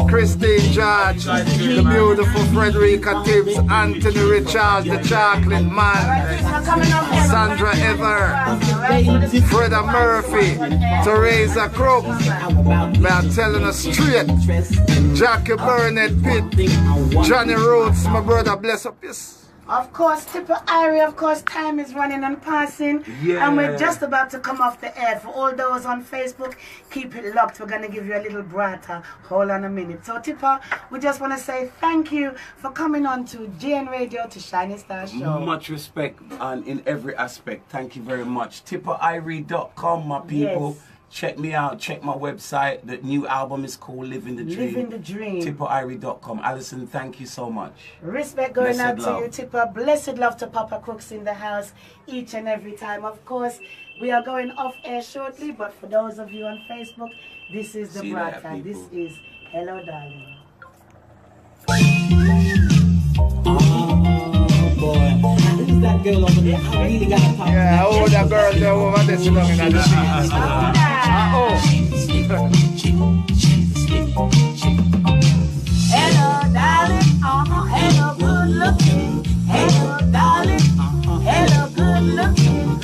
Christine George, the beautiful Frederica Tibbs, Anthony Richards, the chocolate man, Sandra Ever, Freda Murphy, Teresa Crook, man telling us straight, Jackie Burnett Pitt, Johnny Rhodes, my brother, bless up, yes.
Of course, Tippa Irie, of course, time is running and passing.
Yeah.
And we're just about to come off the air. For all those on Facebook, keep it locked. We're going to give you a little brata. Hold on a minute. So, Tippa, we just want to say thank you for coming on to GN Radio, to Shining Star Show.
Much respect and in every aspect. Thank you very much. TippaIrie.com, my people.
Yes.
Check me out. Check my website. The new album is called Living the Dream.
Living the Dream.
TippaIrie.com. Allison, thank you so much.
Respect going
Blessed
out to
love.
you, Tippa. Blessed love to Papa Crooks in the house each and every time. Of course, we are going off air shortly, but for those of you on Facebook, this is the
See you later,
brata. This
people.
is Hello, Darling.
Oh boy, who's that girl over there? I really gotta talk.
Yeah, oh, that girl there over there, she looking at the scene.
Hello, darling. Hello, good looking. Hello, darling. Hello, good looking.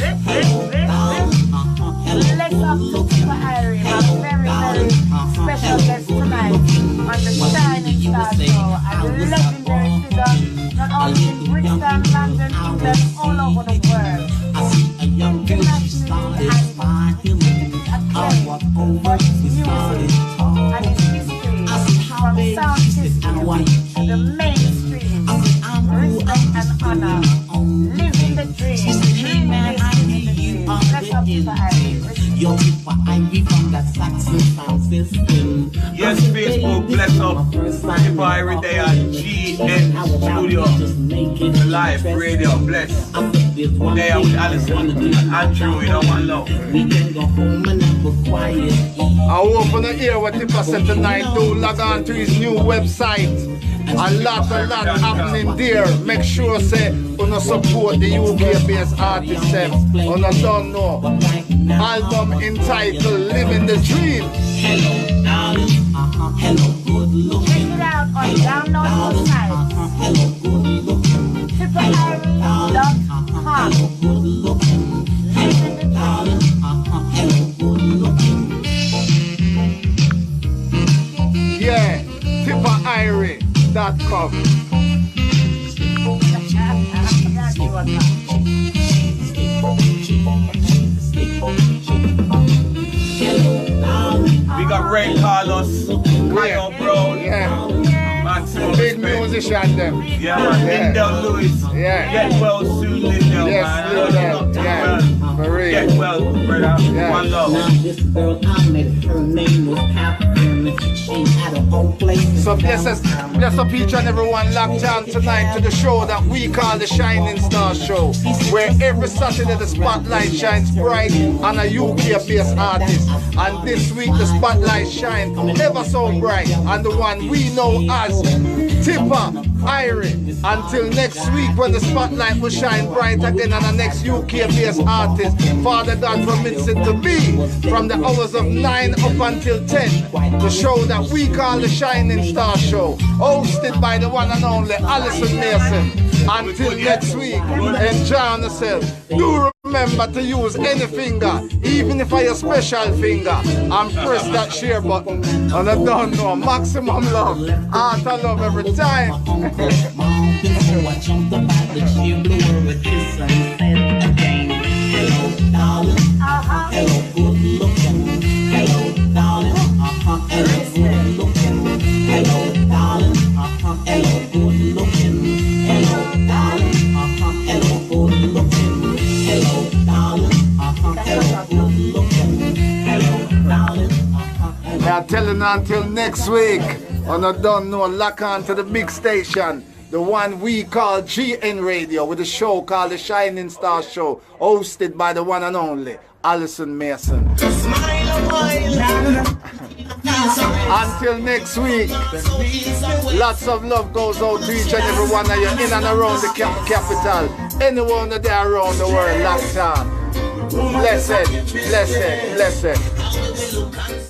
Let's up to Tippa Irie, my very special guest tonight on the Shining Star Show. A legendary figure, not only in Brixton, London, England, all over the world. Internationally and acclaimed for his music and his history, from sound system to the mainstream. Respect and honor. Living the dream. Dreaming the dream. Let's up Tippa Irie.
Yo, Tippa Irie from that Saxon sound system.
Yes, Facebook, bless up. Tippa Irie there at GN Studio. Live radio, bless. There with Allison and Andrew, you know, one love.
We can go home and have a quiet.
I open the ear what Tippa said tonight. Do log on to his new website. A lot happening there. Make sure say you support the UK based artists them. You don't know. Album entitled Living the Dream.
Hello, darling. Hello, good looking.
Check it out on download site.
Hello, good looking.
TippaIrie.com.
Hello, good looking. Hello, darling. Hello, good looking.
Yeah, TippaIrie.com.
We got Ray Carlos, Kyle Brown, Maximum
Big
respect.
musician them.
Yeah, man.
Yeah.
Lindell Lewis.
Yeah.
Get well soon, Lindell,
Yes,
man.
Lindell. Yeah. For real.
Get well, brother.
Yeah.
One love.
Now this girl I met, her name was Catherine. She had a whole place.
So bless up each and everyone locked on tonight to the show that we call the Shining Star Show, where every Saturday the spotlight shines bright on a UK-based artist. And this week the spotlight shines ever so bright on the one we know as Tippa Irie. Until next week when the spotlight will shine bright again on the next UK-based artist, Father God permits it to be from the hours of 9 up until 10. The show that we call the Shining Star Show, hosted by the one and only Allison Mason. Until next week, enjoy yourself. Do remember to use any finger, even if I a special finger, and press that share button. And I don't know, maximum love, heart of love every time.
So I jumped up out the chair, blew her a kiss and said again, hello, darling. Hello, good looking. Hello, darling. Hello, good looking. Hello, darling. Hello, good looking. Hello, darling. Hello, good looking. Hello, darling. Hello, good looking. Hello, darling.
Now telling you until next week, and I don't know, lock on to the big station, the one we call GN Radio, with a show called the Shining Star Show, hosted by the one and only Allison Mason. Until next week, lots of love goes out to each and every one of you in and around the capital. Anyone that there around the world locked on. Blessed, blessed, blessed.